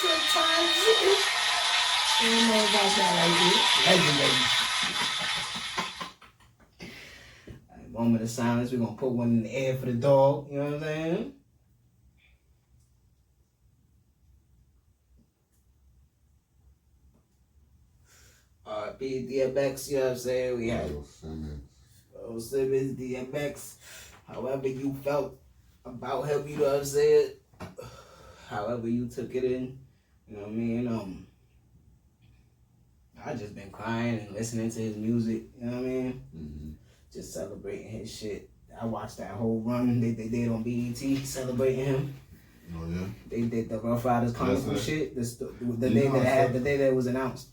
sometimes. I don't know about that like this. Legendary. Moment of silence. We're gonna put one in the air for the dog. You know what I'm saying? DMX, you know what I'm saying? We had Simmons, DMX. However you felt about him, you know what I'm saying? However you took it in, you know what I mean? I just been crying and listening to his music, you know what I mean? Mm-hmm. Just celebrating his shit. I watched that whole run they did on BET celebrating him. Oh yeah. They did the Rough Riders Chronicle shit. The day that it was announced.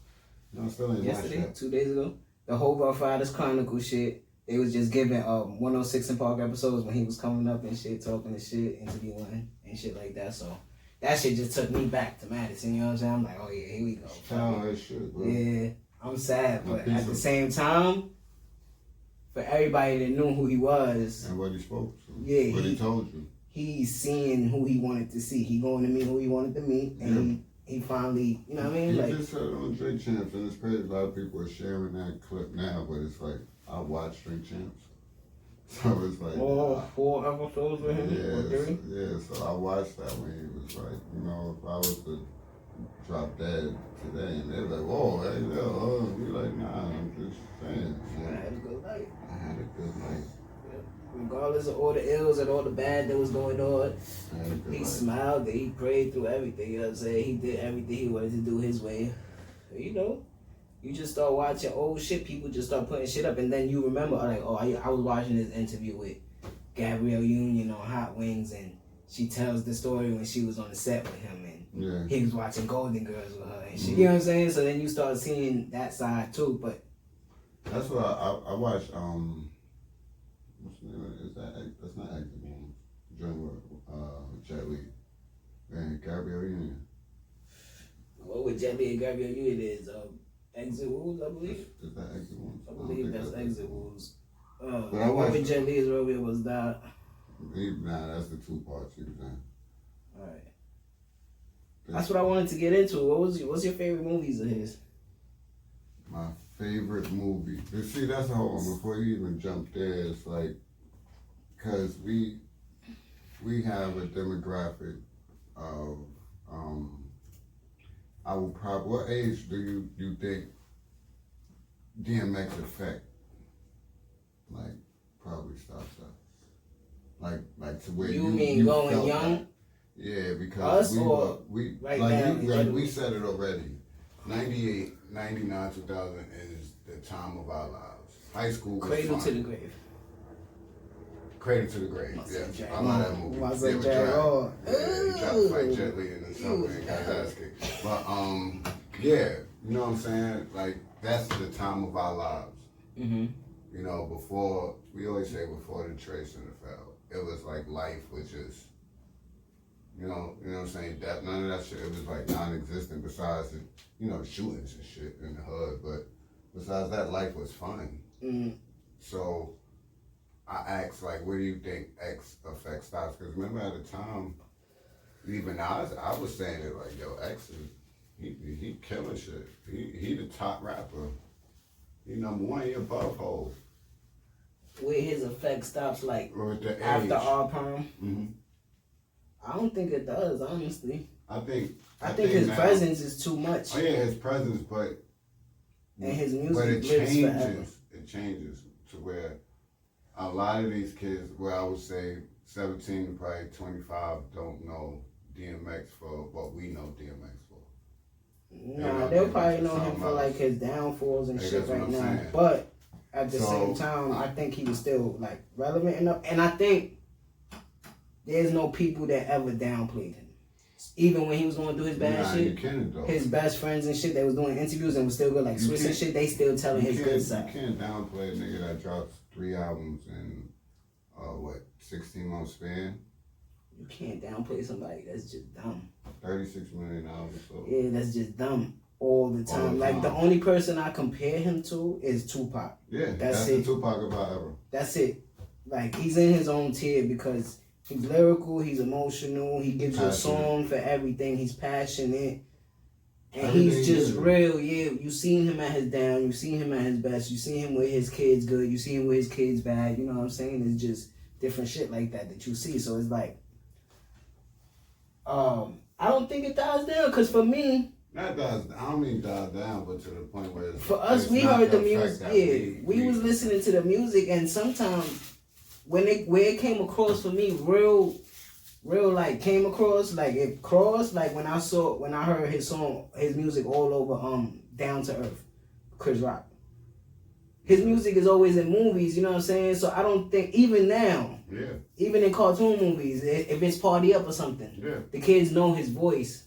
No, still ain't yesterday, 2 days ago. The whole Rough Riders Chronicle shit. They was just giving 106 in Park episodes when he was coming up and shit, talking and shit, interviewing and shit like that. So that shit just took me back to Madison. You know what I'm saying? I'm like, oh yeah, here we go. Oh, shit, bro. Yeah, I'm sad, but at the same time, for everybody that knew who he was and what he spoke to, yeah, what he told you, he's seeing who he wanted to see. He going to meet who he wanted to meet, and he finally, you know what I mean? He just said it on Drink Champs, and it's crazy. A lot of people are sharing that clip now, but it's like, I watch Drink Champs. So it's like... Four episodes with him? Yeah, so I watched that when he was like, you know, if I was to drop dead today, and they're like, whoa, hey, you're like, nah, I'm just saying. I had a good night. I had a good night. Regardless of all the ills and all the bad that was going on, he smiled and he prayed through everything, you know what I'm saying? He did everything he wanted to do his way. You know, you just start watching old shit, people just start putting shit up, and then you remember, like, oh, I was watching this interview with Gabrielle Union on Hot Wings, and she tells the story when she was on the set with him, and he was watching Golden Girls with her and shit, you know what I'm saying? So then you start seeing that side too, but... That's what I watched, what's the name of it? That's not Exit Wounds. Joint with Jet Li and Gabrielle Union. What with Jet Li and Gabrielle Union is Exit Wounds, I believe. Is that Exit Wounds? I believe that's Exit Wounds. But I watched with Jet Li is Romeo Was That. Nah, that's the two parts he was in. Alright. That's what I wanted to get into. What's your favorite movies of his? My favorite movie. You see, that's the whole one. Before you even jump there, it's like, because we have a demographic of, I will probably, what age do you think DMX effect, like, probably stops us? Like to where you mean going young? That. Yeah, because we said it already. 98, 99, 2000 is the time of our lives. High school was Cradle fun. to the Grave. Cradle to the Grave, yeah. I love that movie. He tried to fight Jet Li in something and got his ass kicked. But, yeah, you know what I'm saying? Like, that's the time of our lives. Mm-hmm. You know, before, we always say before the Trade Center fell, it was like life was just, you know what I'm saying? None of that shit, it was like non-existent besides the, you know, shootings and shit in the hood. But besides that, life was fun. Mm-hmm. So I asked, like, where do you think X effect stops? Because remember at the time, even I was saying it like, yo, X is, he killing shit. He the top rapper. He number one, he above Hov. Where his effect stops, like, after our prime? Mm-hmm. I don't think it does, honestly. I think his presence is too much. Oh yeah, his presence, but and his music but it lives changes. Forever. It changes to where a lot of these kids, where I would say 17 to probably 25, don't know DMX for what we know DMX for. Nah, they'll probably know him for like his downfalls and shit right now. Saying. But at the same time, I think he was still like relevant enough, and I think there's no people that ever downplayed him. Even when he was going through his bad shit, his best friends and shit, they was doing interviews and was still good, like Swiss and shit, they still telling his good side. You can't downplay a nigga that drops 3 albums in, 16 month span? You can't downplay somebody, that's just dumb. 36 million albums. So. Yeah, that's just dumb all the time. Like, the only person I compare him to is Tupac. Yeah, that's it. The Tupac of our ever. That's it. Like, he's in his own tier because He's lyrical, he's emotional, he gives you a song for everything, he's passionate. And he's just real, yeah. You seen him at his down, you seen him at his best, you see him with his kids good, you see him with his kids bad, you know what I'm saying? It's just different shit like that you see. So it's like, I don't think it dies down, because for me, not dies, I don't mean dies down, but to the point where it's, for us, we heard the music, yeah. We was listening to the music, and sometimes where it came across for me, real like came across, like it crossed, like when I heard his song, his music all over Down to Earth, Chris Rock. His music is always in movies, you know what I'm saying? So I don't think, even now, even in cartoon movies, if it's Party Up or something, the kids know his voice.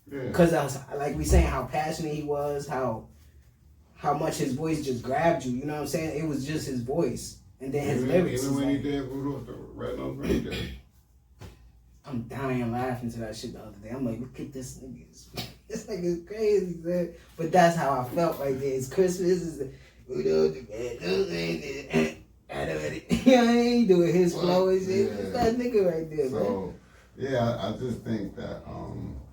Because like we saying, how passionate he was, how much his voice just grabbed you, you know what I'm saying? It was just his voice. And then his lyrics. Even when he did Rudolph the Red-Nosed Reindeer. I'm dying laughing to that shit the other day. I'm like, look at this nigga. This nigga's crazy, man. But that's how I felt right there. It's Christmas. It's Rudolph the Red-Nosed Reindeer. You know what I mean? Doing his flow and shit. It's that nigga right there, man. Yeah, I just think that,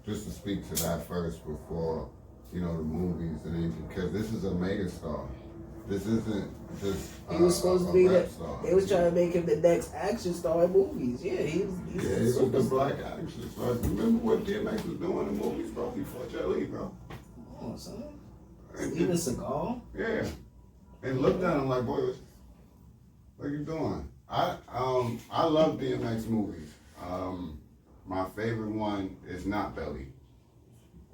just to speak to that first before, the movies and anything, because this is a megastar. This isn't just he was supposed to be that. Star. They was trying to make him the next action star in movies. Yeah, he was the black action star. Remember what DMX was doing in movies, bro, before Jet Li, bro? Come on, son. Steven Seagal. Yeah, and looked at him like, boy, what are you doing? I love DMX movies. My favorite one is not Belly.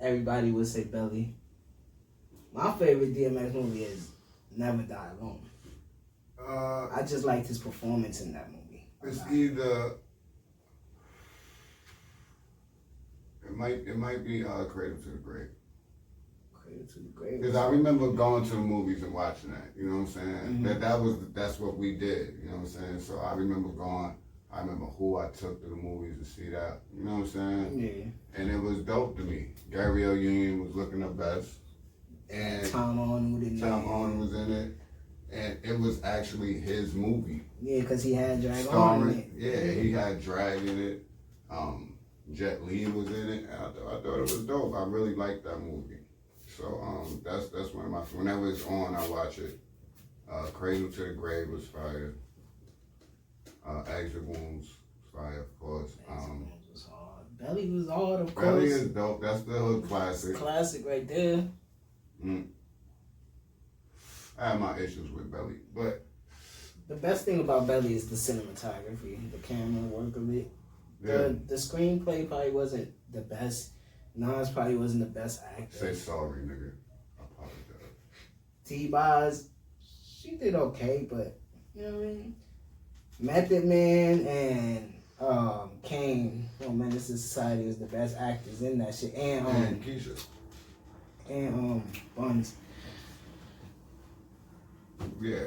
Everybody would say Belly. My favorite DMX movie is Never Die Alone. I just liked his performance in that movie. It's either it might be Cradle to the Grave. Cradle to the Grave. Because I remember going to the movies and watching that. You know what I'm saying? Mm-hmm. That's what we did. You know what I'm saying? So I remember going. I remember who I took to the movies to see that. You know what I'm saying? Yeah. And it was dope to me. Gary L. Union was looking the best. And Tom Arnold was in it. And it was actually his movie. Yeah, because he had Drag on in it. Yeah, he had Drag in it. Jet Li was in it. And I thought it was dope. I really liked that movie. So that's one of my, whenever it's on, I watch it. Cradle to the Grave was fire. Exit Wounds was fire, of course. Was hard. Belly was hard, of course. Belly is dope. That's the hood classic. Classic right there. I have my issues with Belly, but the best thing about Belly is the cinematography, the camera work of it. Yeah. The screenplay probably wasn't the best. Nas probably wasn't the best actor. Say sorry, nigga. I apologize. T-Boz, she did okay, but you know what I mean? Method Man and Kane from Menace to Society was the best actors in that shit. And Keisha. And Buns. Yeah.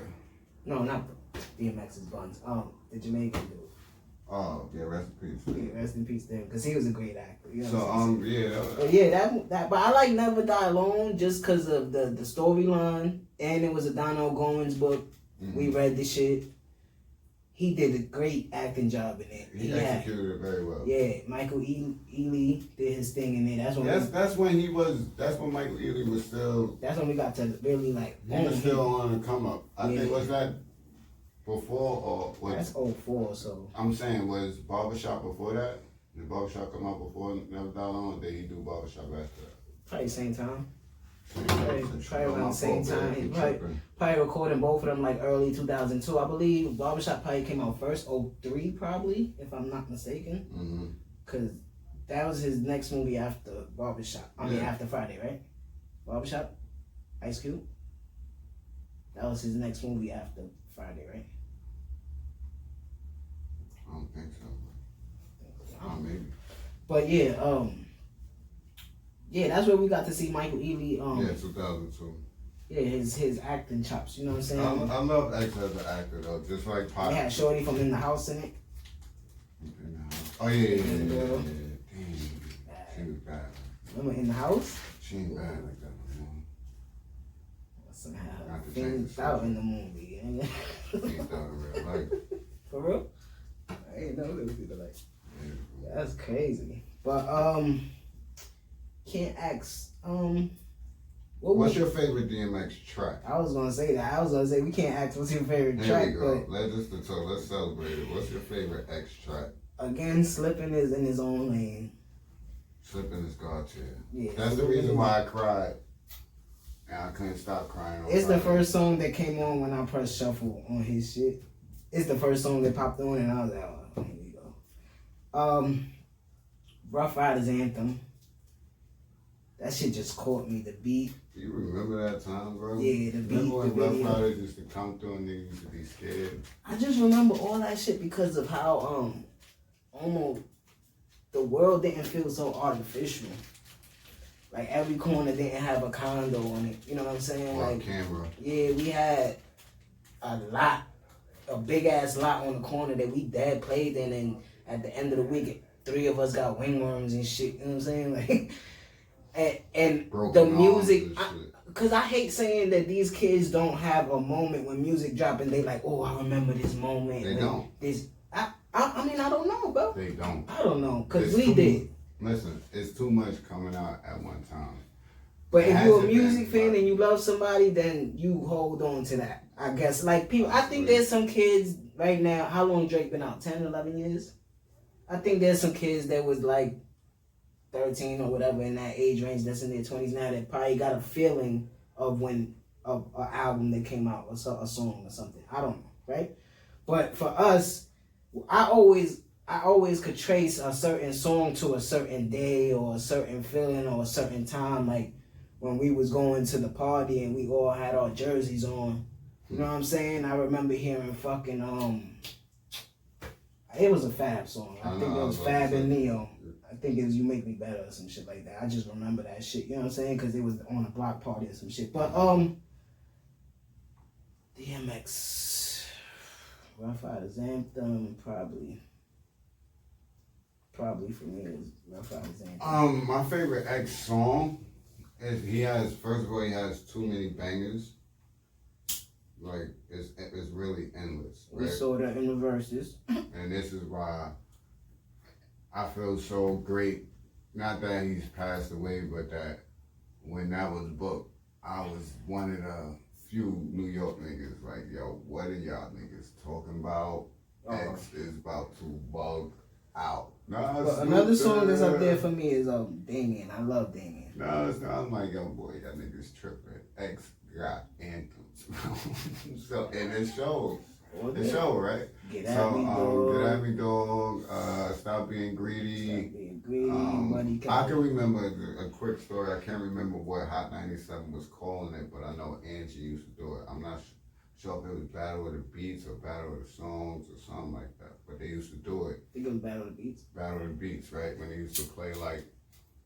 No, not DMX's Buns. The Jamaican dude. Oh, yeah, rest in peace. Yeah, rest in peace to him, because he was a great actor. You know so, yeah. But yeah, that. But I like Never Die Alone just because of the storyline, and it was a Donald Goins book. Mm-hmm. We read the shit. He did a great acting job in it. He executed it very well. Yeah, Michael Ealy did his thing in it. That's when Michael Ealy was still. That's when we got to really like. He was still on the come up. I think was that before or what? That's 04, so. I'm saying, was Barbershop before that? Did Barbershop come out before Never Die Alone, or did he do Barbershop after that? Probably same time. Probably around the same time. He probably recording both of them like early 2002. I believe Barbershop probably came out first, 03 probably, if I'm not mistaken. Because that was his next movie after Barbershop. I mean, after Friday, right? Barbershop? Ice Cube? That was his next movie after Friday, right? I don't think so. Maybe. But yeah, yeah, that's where we got to see Michael Ealy. 2002. Yeah, his acting chops. You know what I'm saying? I love X as an actor though, just like Pop. They had Shorty from In the House in it. Oh yeah. Damn, she was bad. Remember In the House? She ain't bad like that no more. Somehow things out in the movie. She ain't done in real life. For real? ain't know there was people like. That's crazy. But can't ask. What's your favorite DMX track? I was gonna say that. I was gonna say we can't ask what's your favorite track. Here we go. Let's celebrate it. What's your favorite X track? Again, Slippin' is in his own lane. Slippin' is God tier. Yeah, that's the reason why I cried. And I couldn't stop crying. It's the first song that came on when I pressed shuffle on his shit. It's the first song that popped on, and I was like, oh, here we go. Rough Riders Anthem. That shit just caught me. The beat. Do you remember that time, bro? Yeah, the beat. Remember when Rough Riders used to come through and niggas used to be scared? I just remember all that shit because of how almost the world didn't feel so artificial. Like every corner didn't have a condo on it. You know what I'm saying? Or like a camera. Yeah, we had a big ass lot on the corner that we dad played in, and at the end of the week, 3 of us got wingworms and shit. You know what I'm saying? Like. And the music, because I hate saying that these kids don't have a moment when music drop and they like, oh, I remember this moment. They don't. I mean, I don't know, bro. They don't. I don't know, because we did. Listen, it's too much coming out at one time. But if you're a music fan and you love somebody, then you hold on to that. I guess, like people, I think there's some kids right now, how long Drake been out? 10, 11 years? I think there's some kids that was like 13 or whatever in that age range that's in their 20s now that probably got a feeling of when an album that came out or a song or something. I don't know, right? But for us, I always could trace a certain song to a certain day or a certain feeling or a certain time, like when we was going to the party and we all had our jerseys on. You know what I'm saying? I remember hearing fucking it was a Fab song. I think it was Fab and Neo. I think it was You Make Me Better or some shit like that. I just remember that shit. You know what I'm saying? Because it was on a block party or some shit. But DMX, Rough Riders Anthem, probably for me is Rough Riders Anthem. My favorite X song is he has too many bangers. Like it's really endless. Right? We saw that in the verses. And this is why I feel so great, not that he's passed away, but that when that was booked, I was one of the few New York niggas like, yo, what are y'all niggas talking about? X is about to bug out. But another song that's up there for me is Damien. I love Damien. No, it's not. I'm like, yo, boy, y'all niggas tripping. X got anthems, bro. So, and it shows. The show, right? Get at me, dog. Get at me, dog. Stop being greedy. Money. I can remember a quick story. I can't remember what Hot 97 was calling it, but I know Angie used to do it. I'm not sure if it was Battle of the Beats or Battle of the Songs or something like that, but they used to do it. I think it was Battle of the Beats. Battle of the Beats, right? When they used to play like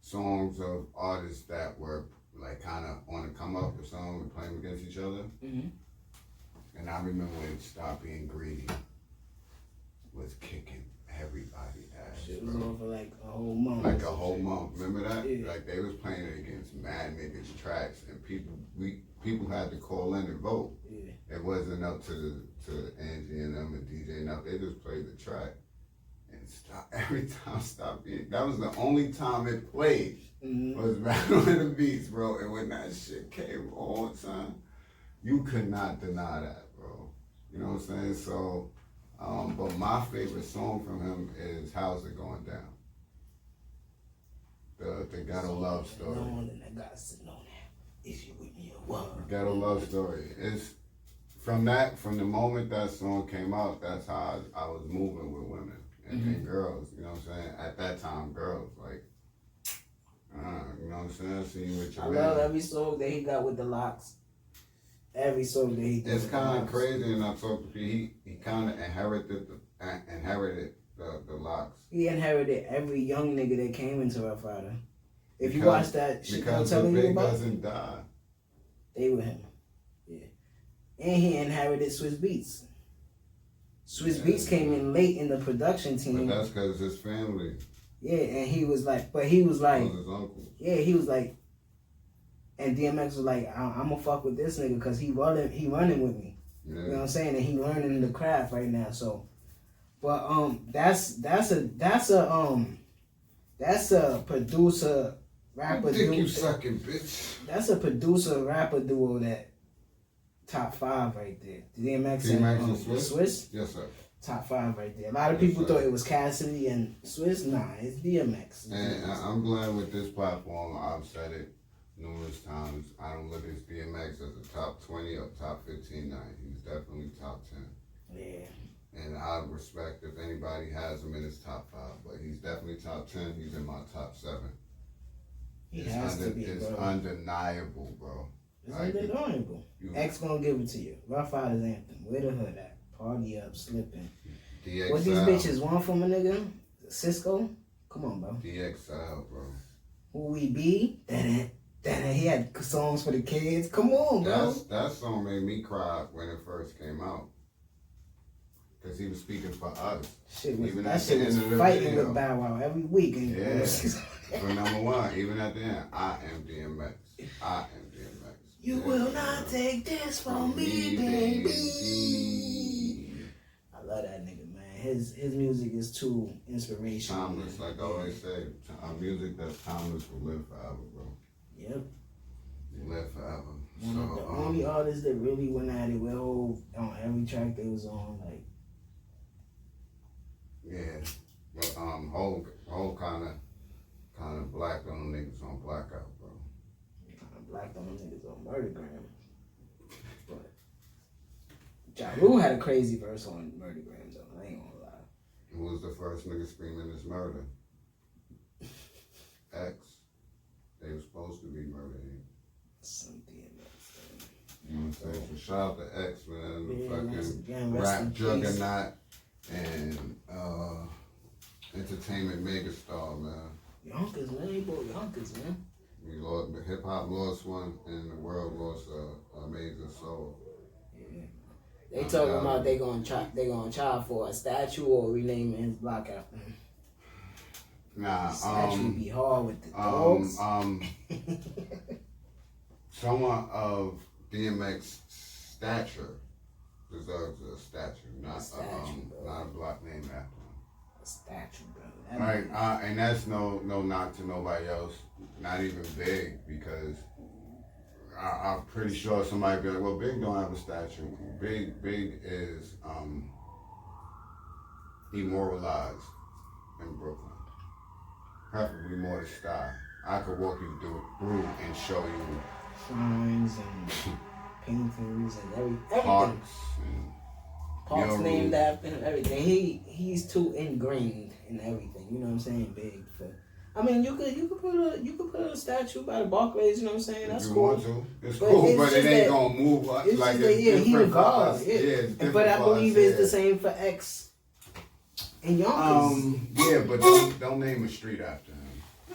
songs of artists that were like kind of on the come up or something and playing against each other. Mm-hmm. And I remember when Stop Being Greedy was kicking everybody ass. Shit was on for like a whole month. Like a whole month. Remember that? Yeah. Like they was playing it against mad niggas tracks and people had to call in and vote. Yeah. It wasn't up to Angie and them and DJ and up. They just played the track. And every time Stop Being, that was the only time it played. Mm-hmm. Was Battle of the Beats, bro. And when that shit came on, son, you could not deny that, bro. You know what I'm saying? So, but my favorite song from him is How's It Going Down? The Ghetto Love Story. The Ghetto Love Story. It's from the moment that song came out, that's how I was moving with women and girls. You know what I'm saying? At that time, girls, like, you know what I'm saying? See what you're I love every song that he got with the locks. Every song that he did. It's kind of crazy, and I talked to you. He kind of inherited the locks. He inherited every young nigga that came into Rough Rider. If you watch that shit, I'm telling you about, doesn't die. They were him. Yeah, and he inherited Swiss Beats. Swiss Beats came in late in the production team. But that's because his family. Yeah, and he was like, his uncle. Yeah, he was like, and DMX was like, I'm gonna fuck with this nigga because he running with me. Yeah. You know what I'm saying? And he learning the craft right now. So, But that's a producer rapper duo. duo. You sucking bitch. That's a producer rapper duo that top 5 right there. DMX and Swiss. Yes, sir. Top 5 right there. A lot of people thought it was Cassidy and Swiss. Nah, it's DMX. And I'm glad with this platform. I've said it numerous times. I don't look at DMX as a top 20 or top 15 now. He's definitely top 10. Yeah. And I respect if anybody has him in his top 5, but he's definitely top 10. He's in my top 7. It's undeniable, bro. It's undeniable. X gonna give it to you. Rough Riders Anthem. Where the hood at? Party up, slipping. DXL. What these bitches want from a nigga? Cisco? Come on, bro. DXL, bro. Who we be? He had songs for the kids. Come on, bro. That song made me cry when it first came out. Because he was speaking for us. That shit was fighting with Bow Wow every week. Yeah. For number 1, even at the end, I am DMX. I am DMX. You will not take this from me, baby. I love that nigga, man. His music is too inspirational. Timeless, like I always say. Music that's timeless will live forever, bro. Yep. Live forever. One of the only artists that really went at it with on every track they was on, like. Yeah, but whole kind of black on niggas on Blackout, bro. Kind of black on niggas on Murdergram. But Ja Rule had a crazy verse on Murdergram though. I ain't gonna lie. Who was the first nigga screaming his murder? X. They were supposed to be murdering. Something else. You know what I'm saying? So shout out to X, man. The fucking rap rap juggernaut. And entertainment megastar, man. Yonkers, man. He bought Yonkers, man. Hip hop lost one, and the world lost a major soul. Yeah. They talking about they gonna try for a statue or renaming his block after him. Nah, statue be hard with the dogs. Someone of DMX stature deserves a statue, not a block named after him. A statue, bro. Right, and that's no knock to nobody else, not even Big, because I'm pretty sure somebody be like, well, Big don't have a statue. Big is immortalized in Brooklyn. Preferably more the sky. I could walk you through and show you signs and paintings and everything. Parks named after him, everything. He's too ingrained in everything. You know what I'm saying? Big. I mean, you could put a statue by the Barclays. You know what I'm saying? That's cool. Want to. It's cool, but it ain't gonna move like it's he regardless. Yeah, but I believe it's the same for X and Yonkers. Yeah, but don't name a street after him.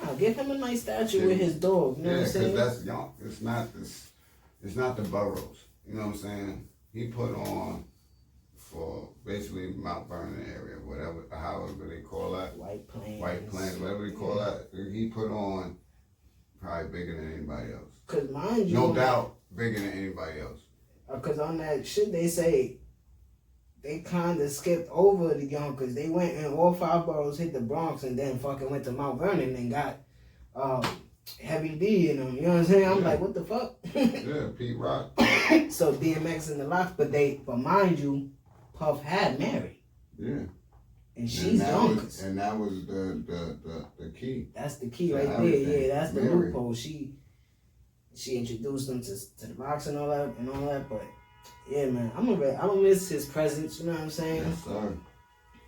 No, give him a nice statue with his dog. You know what I'm saying? Yeah, because that's Yonkers. It's not the boroughs. You know what I'm saying? He put on for basically Mount Vernon area, whatever, however they call that. White Plains, whatever they call that. He put on probably bigger than anybody else. Cause mind you, no doubt bigger than anybody else. Cause on that shit they say they kind of skipped over the Yonkers. They went and all 5 boroughs hit the Bronx and then fucking went to Mount Vernon and got Heavy D in them. You know what I'm saying? I'm like, what the fuck? Yeah, Pete Rock. So DMX in the lock, but mind you, Puff had married. Yeah. And she's Yonkers. And that was the key. That's the key right there. Yeah, that's the loophole. She introduced him to the box and all that. But yeah, man, I'm gonna miss his presence. You know what I'm saying? Yes, sir.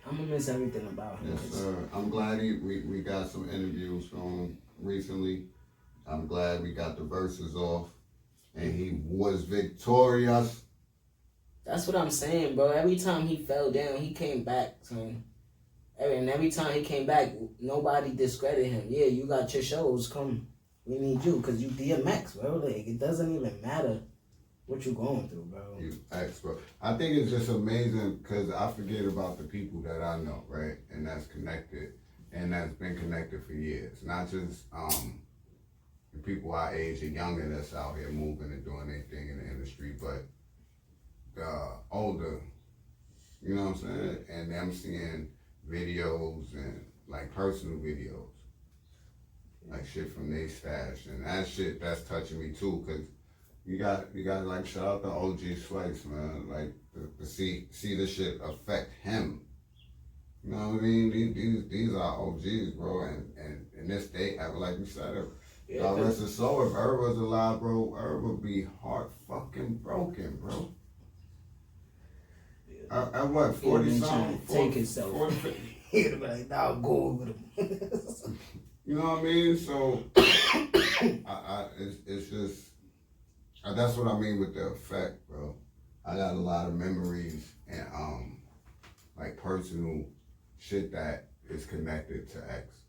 I'm gonna miss everything about him. Yes, sir. I'm glad we got some interviews from him recently. I'm glad we got the verses off, and he was victorious. That's what I'm saying, bro. Every time he fell down, he came back, son. And every time he came back, nobody discredited him. Yeah, you got your shows, come. We need you, because you DMX, bro. Like, it doesn't even matter what you going through, bro. You X, bro. I think it's just amazing, because I forget about the people that I know, right? And that's connected, and that's been connected for years. Not just the people our age and younger that's out here moving and doing their thing in the industry, but the older You know what I'm saying? And I'm seeing videos and like personal videos. Like shit from their stash. And that shit, that's touching me too, cause you got like shout out to OG Slice, man. Like to see this shit affect him. You know what I mean? These are OGs, bro, and in this day, like you said, God rest his soul. If Irv was alive, bro, Irv would be heart fucking broken, bro. At what, 40 something? Take himself. 40, He'd be like, nah, I'll go over them. You know what I mean? So, it's just, that's what I mean with the effect, bro. I got a lot of memories and, like personal shit that is connected to X.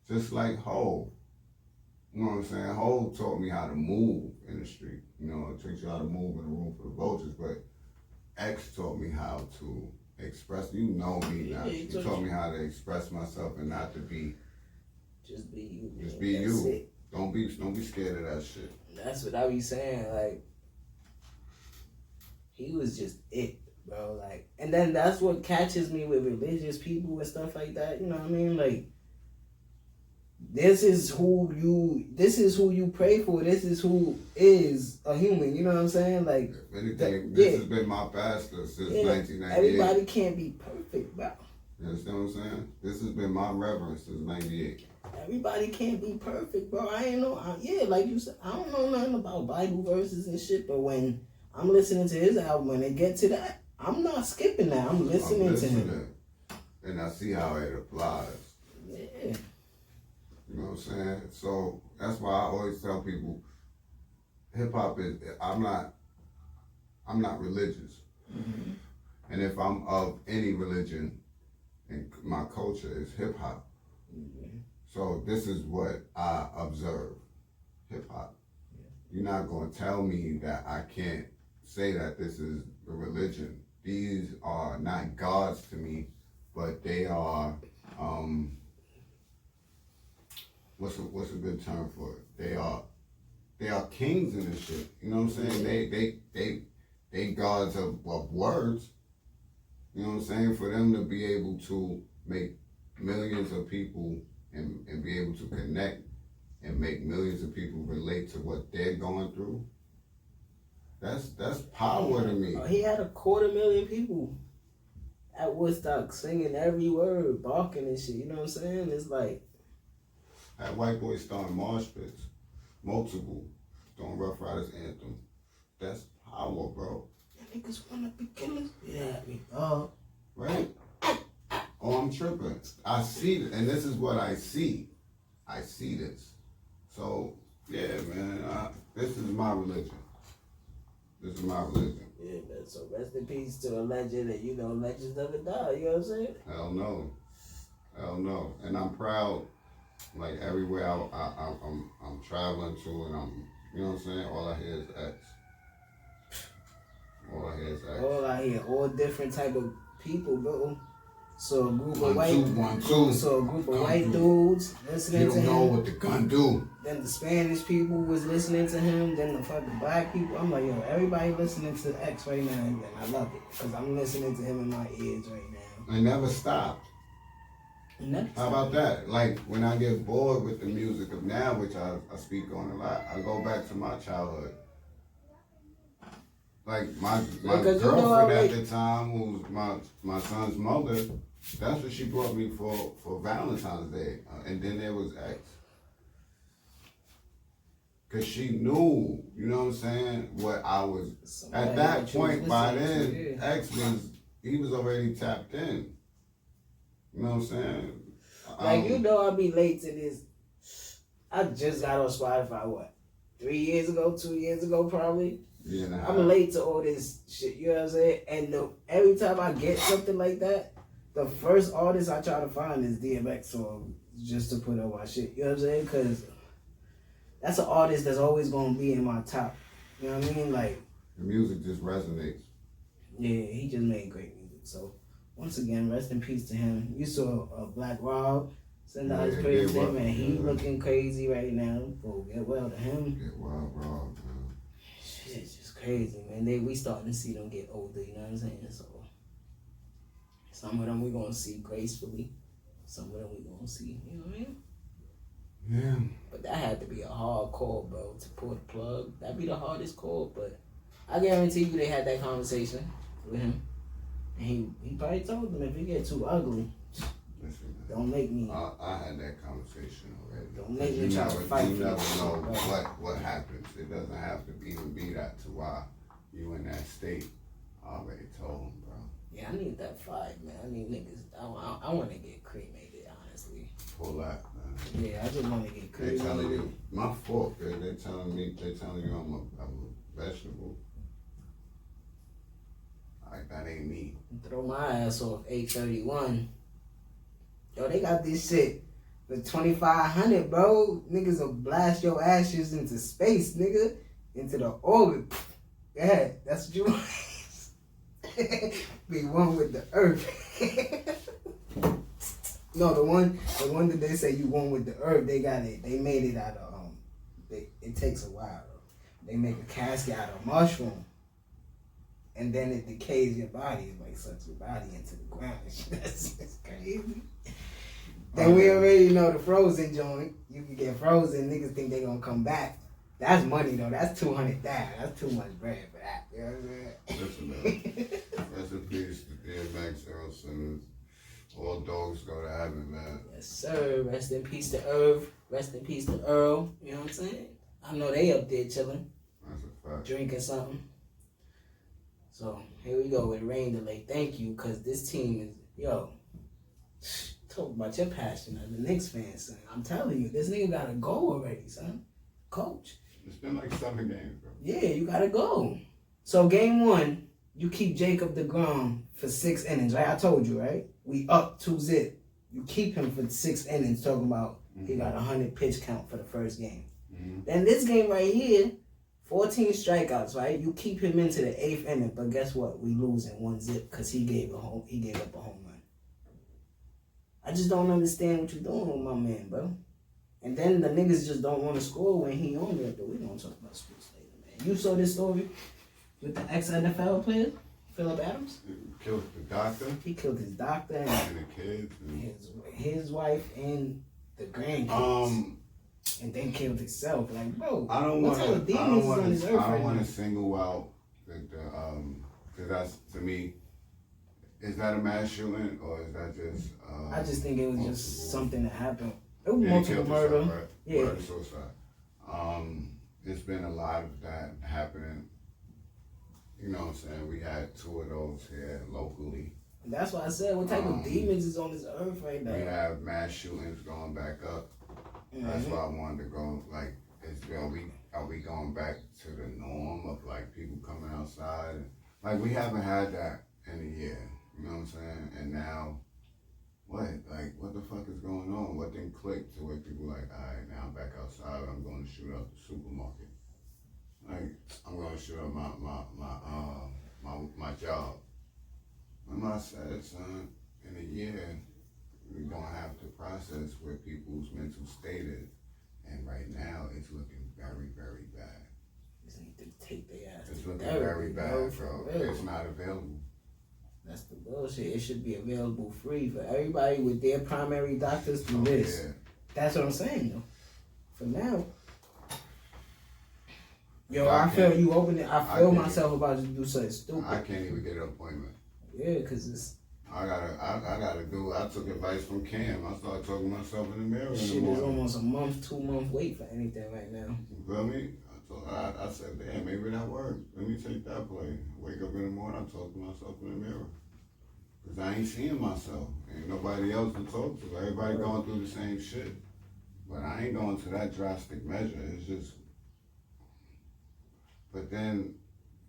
Just like Hov. You know what I'm saying? Hov taught me how to move in the street. You know, it teach you how to move in the room for the vultures, but X taught me how to express. You know me now. He taught me how to express myself and not to be. Just be you. Man. Just be you. It. Don't be scared of that shit. That's what I be saying. Like, he was just it, bro. Like, and then that's what catches me with religious people and stuff like that. You know what I mean? Like, this is who you pray for. This is who is a human. You know what I'm saying? Like, if anything, this has been my pastor since 1998. Everybody can't be perfect, bro. You understand what I'm saying? This has been my reverence since 98. Everybody can't be perfect, bro. I ain't know. Like you said, I don't know nothing about Bible verses and shit, but when I'm listening to his album and they get to that, I'm not skipping that. I'm listening to him. And I see how it applies. Yeah. You know what I'm saying? So that's why I always tell people, hip hop is, I'm not religious. Mm-hmm. And if I'm of any religion, and my culture is hip hop. Mm-hmm. So this is what I observe, hip hop. Yeah. You're not gonna tell me that I can't say that this is a religion. These are not gods to me, but they are, what's a good term for it? They are kings in this shit. You know what I'm saying? They gods of words. You know what I'm saying? For them to be able to make millions of people and be able to connect and make millions of people relate to what they're going through, that's power to me. He had 250,000 people at Woodstock singing every word, barking and shit. You know what I'm saying? It's like, had white boys starting mosh pits, multiple, doing Rough Riders anthem. That's power, bro. Niggas wanna be killers. Yeah, right? Oh, I'm tripping. I see it, and this is what I see. I see this. So, yeah, man, this is my religion. This is my religion. Yeah, man, so rest in peace to a legend, and legends never die, you know what I'm saying? Hell no. And I'm proud, like, everywhere I'm traveling to, and I'm, you know what I'm saying, all I hear is X. All I hear, all different type of people, bro. So a group of white dudes listening to him. You don't know what the gun do. Then the Spanish people was listening to him. Then the fucking black people. I'm like, yo, everybody listening to X right now, and I love it because I'm listening to him in my ears right now. I never stopped. How about that? Like when I get bored with the music of now, which I speak on a lot, I go back to my childhood. Like my girlfriend at the time, who's my son's mother, that's what she brought me for Valentine's Day. And then there was X. Cause she knew, you know what I'm saying, what I was, at that point by then, X he was already tapped in. You know what I'm saying? I'll be late to this. I just got on Spotify, 3 years ago, 2 years ago probably? Yeah, I'm late to all this shit, you know what I'm saying? And every time I get something like that, the first artist I try to find is DMX song just to put on my shit, you know what I'm saying? Because that's an artist that's always going to be in my top, you know what I mean? Like, the music just resonates. Yeah, he just made great music. So, once again, rest in peace to him. You saw Black Rob, send out his praise to him, and he looking crazy right now. Oh, get well to him. Get well, Rob, man. Shit's just crazy, man. We starting to see them get older, you know what I'm saying? So Some of them we gonna see gracefully. Some of them we gonna see, you know what I mean? Yeah. But that had to be a hard call, bro, to pull the plug. That'd be the hardest call, but I guarantee you they had that conversation with him. And he probably told them, if it get too ugly, Listen, don't make me. I had that conversation already. Don't make me try to fight. You never know what happens. It doesn't have to even be that to why you in that state. I already told him, bro. Yeah, I need that fight, man. I need niggas. I want to get cremated, honestly. Pull that, man. Yeah, I just want to get They cremated. telling you, my fault, they telling you I'm a vegetable. Like, that ain't me. Throw my ass off 831. Yo, they got this shit for 2,500, bro. Niggas will blast your ashes into space, nigga. Into the orbit. Yeah, that's what you want. Be one with the earth. No, the one that they say you one with the earth, they got it. They made it out of it takes a while though. They make a casket out of mushroom, and then it decays your body. It like sucks your body into the ground. That's crazy. Then we already know the frozen joint. You can get frozen. Niggas think they gonna come back. That's money though. That's 200,000. That's too much bread for that. You know what I'm saying? Listen, man. Rest in peace to DMX, Earl Simmons. All dogs go to heaven, man. Yes, sir. Rest in peace to Irv. Rest in peace to Earl. You know what I'm saying? I know they up there chilling. That's a fact. Drinking something. So, here we go with rain delay. Thank you, because this team is, yo, talk about your passion as a Knicks fan, son. I'm telling you, this nigga got to go already, son. Coach. It's been like 7 games, bro. Yeah, you got to go. So, game 1, you keep Jacob deGrom for 6 innings, right? I told you, right? We up 2-0. You keep him for 6 innings, talking about he got 100 pitch count for the first game. Mm-hmm. Then this game right here, 14 strikeouts, right? You keep him into the 8th inning, but guess what? We lose in 1-0 because he gave up a home run. I just don't understand what you're doing with my man, bro. And then the niggas just don't want to score when he on there. But we don't talk about sports later, man. You saw this story with the ex-NFL player, Phillip Adams? He killed the doctor. He killed his doctor and the kids. And his wife and the grandkids. And then killed himself. Like, bro, I don't want to single out because that's, to me, is that a mass shooting or is that just? I just think it was just something that happened. It was Yeah, multiple murder. Himself, right? Yeah. Murder, suicide. There's been a lot of that happening. You know what I'm saying? We had 2 of those here locally. That's why I said, what type of demons is on this earth right now? We have mass shootings going back up. That's why I wanted to go, like, are we going back to the norm of, like, people coming outside? Like, we haven't had that in a year, you know what I'm saying? And now, what? Like, what the fuck is going on? What didn't click to where people like, all right, now I'm back outside, I'm going to shoot up the supermarket. Like, I'm going to shoot up my job. Remember I said, son, in a year, we're going to have to process where people's mental state is. And right now, it's looking very, very bad. Just need to take their ass. It's looking very bad, bro. It's not available. That's the bullshit. It should be available free for everybody with their primary doctors to this. Yeah. That's what I'm saying, though. For now. Yo, I feel you open it. I feel myself about to do something stupid. I can't even get an appointment. Yeah, because it's... I took advice from Cam. I started talking to myself in the mirror. Shit is almost a month, 2 month wait for anything right now. You feel me? I said, damn, maybe that works. Let me take that play. Wake up in the morning, I talk to myself in the mirror. Because I ain't seeing myself. Ain't nobody else to talk to. Everybody going through the same shit. But I ain't going to that drastic measure. It's just... But then,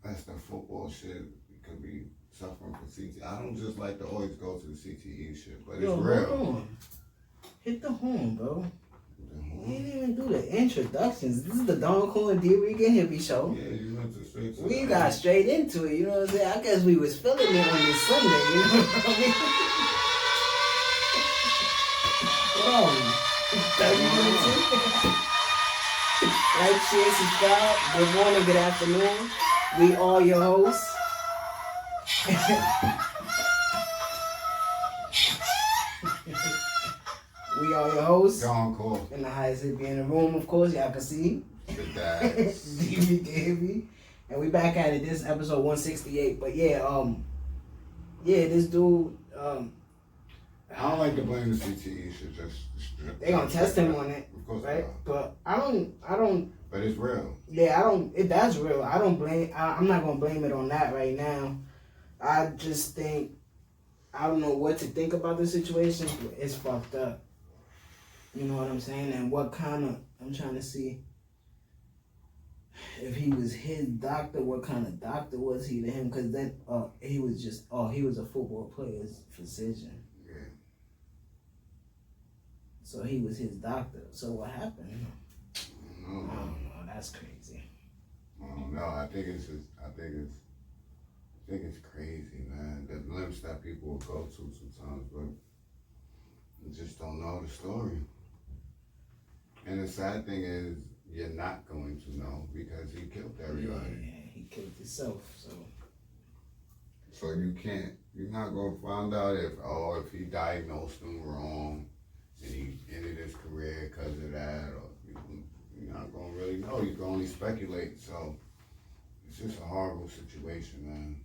that's the football shit. It could be suffering from CTE. I don't just like to always go to the CTE shit, but it's real. Hold on. Hit the horn, bro. We didn't even do the introductions. This is the Don Core and Dricanhippie show. Yeah, you went to straight to we got straight into it, you know what I'm saying? I guess we was feeling it on this Sunday, you know what I mean? Whoa. 30 minutes in. Like, share, subscribe. Good morning, good afternoon. We are your hosts. We are your hosts. Don Core. And the highest hippie in the room, of course, y'all can see. The dads. Hippie. And we back at it. This is episode 168. But yeah, this dude, I don't like to blame the CTE shit. They gonna test him on it, of course, right? But I don't. But it's real. Yeah, I don't. That's real. I don't blame. I'm not gonna blame it on that right now. I just think I don't know what to think about the situation. It's fucked up. You know what I'm saying? And what kind of I'm trying to see if he was his doctor. What kind of doctor was he to him? Because then he was just he was a football player's physician. So he was his doctor. So what happened? I don't know. That's crazy. I don't know. I think it's crazy, man. The limits that people will go to sometimes, but you just don't know the story. And the sad thing is, you're not going to know because he killed everybody. Yeah, he killed himself. So you can't. You're not gonna find out if he diagnosed him wrong. And he ended his career because of that, or you're not gonna really know. You can only speculate. So it's just a horrible situation, man.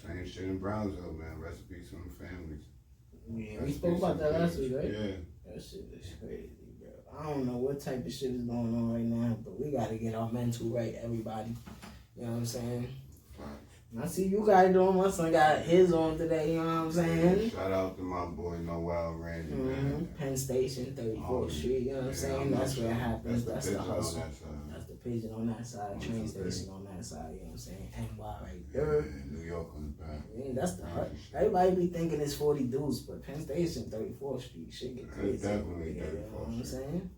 Same shit in Brownsville, man. Rest in peace to them families. Yeah, we spoke about that last week, right? Yeah. That shit is crazy, bro. I don't know what type of shit is going on right now, but we gotta get our mental right, everybody. You know what I'm saying? I see you guys doing. My son got his on today, you know what I'm saying? Shout out to my boy Noel Randy, man. Penn Station, 34th Street, you know what I'm saying? That's where it happens. That's the hustle. That's the pigeon on that side, train station on that side, you know what I'm saying? NY right there. Yeah, New York on the back. Yeah, that's the hut. Everybody be thinking it's 40 dudes, but Penn Station, 34th Street, shit get crazy. Definitely 34th Street. You know what I'm saying?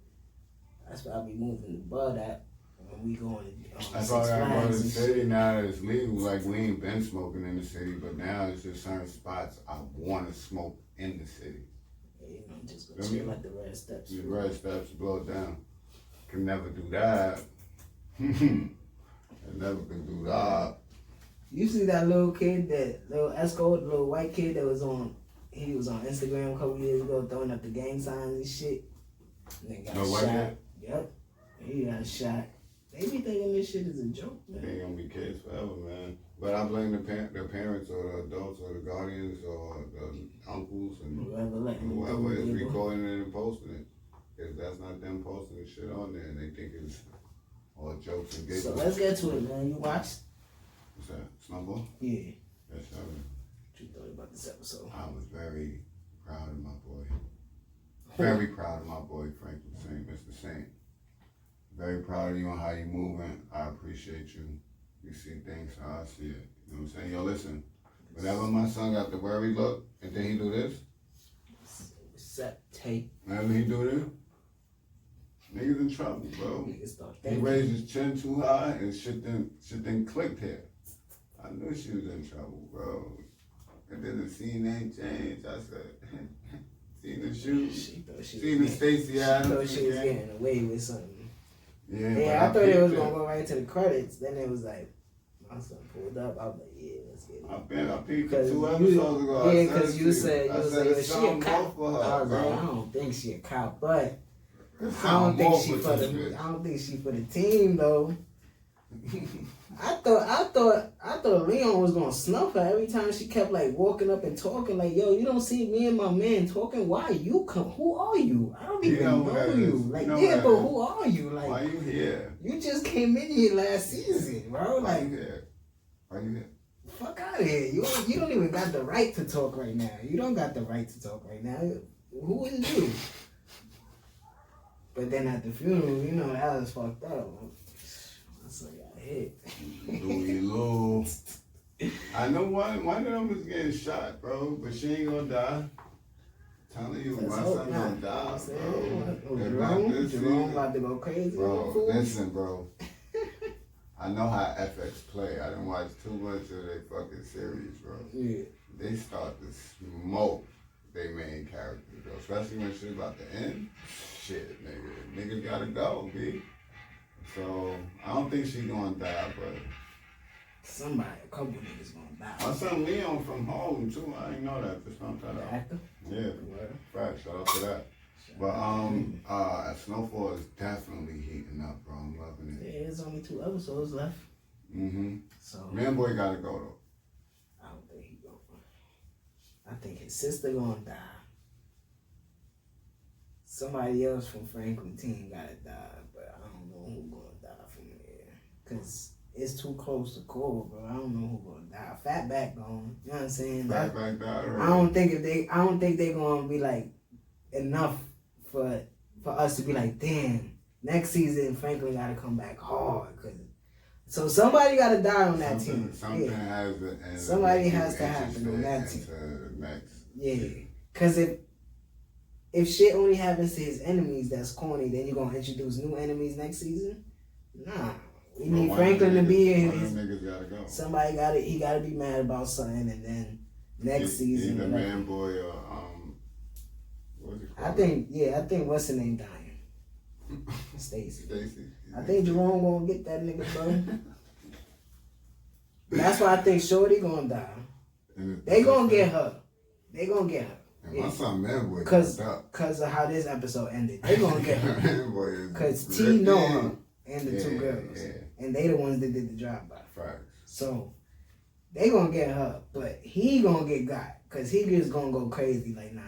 That's why I be moving the bud at. When we going to that's why I go to the city now that it's legal. Like, we ain't been smoking in the city, but now it's just certain spots I want to smoke in the city. Yeah, you know, just go chill like the red steps. The red steps, blow it down. Can never do that. I never can do that. You see that little kid, that little escort, little white kid that was on Instagram a couple years ago throwing up the gang signs and shit. And then got shot. Yep. He got shot. They be thinking this shit is a joke, man. They ain't gonna be kids forever, man. But I blame the parents or the adults or the guardians or the uncles and whoever is recording it and posting it. Because that's not them posting the shit on there, and they think it's all jokes and giggles. So let's get to it, man. You watched? What's that? Snowball? Yeah. Yes, sir. What you thought about this episode? I was very proud of my boy. Very proud of my boy, Frank Saint, Mr. Saint. Very proud of you on how you moving. I appreciate you. You see things how I see it. You know what I'm saying? Yo, listen. Whenever my son got the worry look, and then he do this. Set tape. Whenever he do this, niggas in trouble, bro. He raised his chin too high and shit then clicked here. I knew she was in trouble, bro. And then the scene ain't changed. I said, seen the shoes, seen the Stacey Adams. She thought she was getting away with something. Yeah, I thought it was gonna go right to the credits. Then it was like, my son pulled up. I was like, yeah, let's get it. I peeped 2 episodes ago. Yeah, because you said she a cop. For her, I was like, I don't think she a cop, but I don't think she for the team though. I thought Leon was gonna snuff her every time she kept like walking up and talking like, yo, you don't see me and my man talking. Why you come? Who are you? I don't even know you. Like, yeah, but who are you? Like, why you here? You just came in here last season, bro. Why Like, you here? Why you here? Fuck out of here. You don't even got the right to talk right now. You don't got the right to talk right now. Who is you? But then at the funeral, you know, that was fucked up. I said, I hit. Louie Lou. I know one of them was getting shot, bro, but she ain't gonna die. Telling you, my son gonna die, bro. Jerome about to go crazy. Bro, listen, bro. I know how FX play. I didn't watch too much of their fucking series, bro. Yeah. They start to smoke their main characters, bro. Especially when shit's about to end. Shit, nigga. Niggas gotta go, B. So, I don't think she's gonna die, but a couple niggas gonna die. My son Leon from home too. I didn't know that. Just don't try The that. actor? Yeah, right. Shout out to that. But Snowfall is definitely heating up, bro. I'm loving it. Yeah, there's only 2 episodes left. So Man-Boy gotta go though. I don't think he gonna. I think his sister gonna die. Somebody else from Franklin team gotta die, but I don't know who gonna die from there. Cause it's too close to call, bro. I don't know who gonna die. Fatback gone. You know what I'm saying? Fatback died already. I don't think they gonna be like enough for us to be like, damn, next season Franklin gotta come back hard. So somebody gotta die on that team. Something has to. Somebody has to happen on that team. Yeah, cause if shit only happens to his enemies, that's corny. Then you gonna introduce new enemies next season? Nah. We need Franklin to be in his. Niggas gotta go. Somebody gotta be mad about something, and then next season. Either Man-Boy or what's it called? I think what's her name dying? Stacy. I think Jerome gonna get that nigga, bro. That's why I think Shorty gonna die. They gonna get her. And my son Man-Boy cause of how this episode ended. They gonna get her. Cause T know her and the 2 girls. Yeah. And they the ones that did the drive-by. Facts. So they gonna get her, but he gonna get got. Cause he just gonna go crazy like, nah.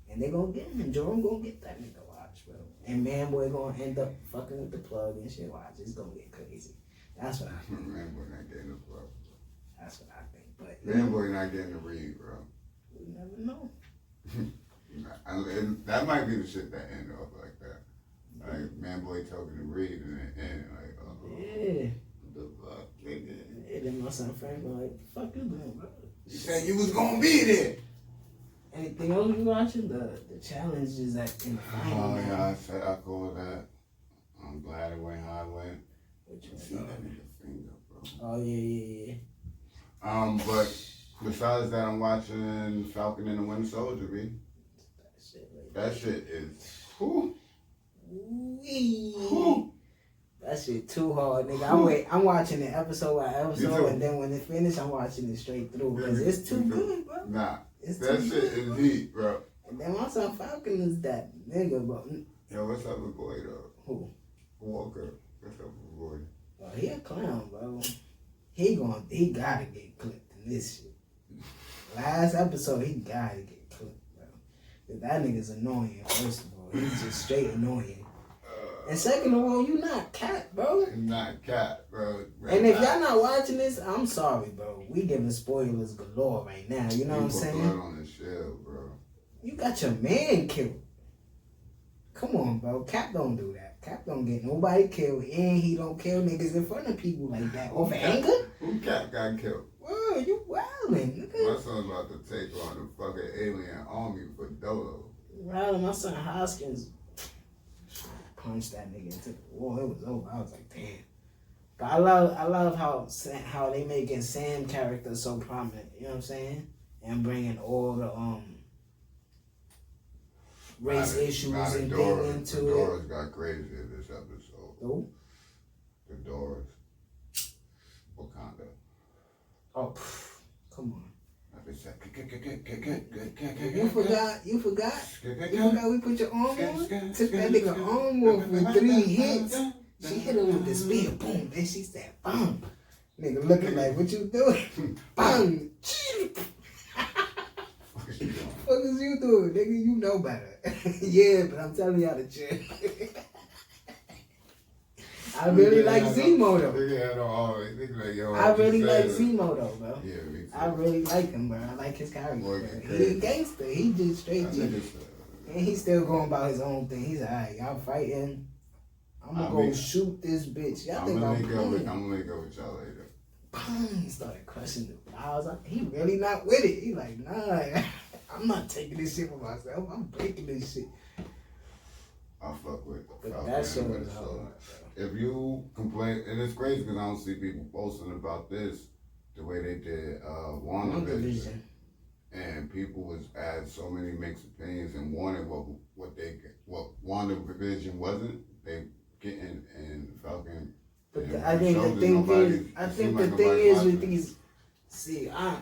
And they gonna get him. And Jerome gonna get that nigga, watch, bro. And Man-Boy gonna end up fucking with the plug and shit, watch. It's gonna get crazy. That's what I think. Man-Boy not getting the plug. That's what I think. But Man-Boy not getting the read, bro. We never know. That might be the shit that end off like that. Like Man-Boy talking to Reed and then like, yeah. The fuck, nigga. Yeah, then my son Frank was like, the fuck you doing, bro? You said you was gonna be there. Anything else you watching? The challenge is in the final. Oh yeah, I said I called that. I'm glad it went how it went. What you see that nigga finger, bro? Oh yeah. But besides that, I'm watching Falcon and the Winter Soldier, B. That shit is whoo. Woo. That shit too hard, nigga. I'm watching it episode by episode, and then when it finished, I'm watching it straight through because it's too good, bro. Nah, it's that shit is heat, bro. And then my son Falcon is that nigga, bro. Yo, what's up with boy though? Who? Walker. What's up with boy? Oh, he a clown, bro. He gotta get clipped in this shit. Last episode, he gotta get clipped, bro. That nigga's annoying. First of all, he's just straight annoying. And second of all, you not cat, bro. You not cat, bro. And if y'all not watching this, I'm sorry, bro. We giving spoilers galore right now. You know what I'm saying? Blood on the shell, bro. You got your man killed. Come on, bro. Cap don't do that. Cap don't get nobody killed, and he don't kill niggas in front of people like that. Over anger? Who Cap got killed? Whoa, you wildin', nigga. My son's about to take on the fucking alien army for Dolo. Wildin', my son Hoskins punched that nigga into the wall. It was over. I was like, damn. But I love how they making Sam character so prominent. You know what I'm saying? And bringing all the race issues and things into it. The Doors got crazy in this episode. Who? The Doors. Wakanda. Oh, come on. You You forgot we put your arm on? Took that nigga arm off with 3 hits. She hit him with the spear, boom. Then she said, boom. Nigga looking like, what you doing? Boom. What is you doing, nigga? You know better. Yeah, but I'm telling y'all the truth. I really like Zemo though. I really like Zemo though, bro. Yeah, me too. I really like him, bro. I like his character. He a gangster. He just straight G. And he's still going about his own thing. He's alright, y'all fighting. I'm gonna go shoot this bitch. Y'all think I'm playing? I'm gonna link up with y'all later. Boom! He started crushing the flowers. He really not with it. He like, nah, I'm not taking this shit for myself. I'm breaking this shit. I fuck with it. But that shit was hard. If you complain, and it's crazy because I don't see people posting about this the way they did WandaVision. And people was add so many mixed opinions and wanted what WandaVision wasn't. They getting and Falcon. But I think the thing is with these. See, I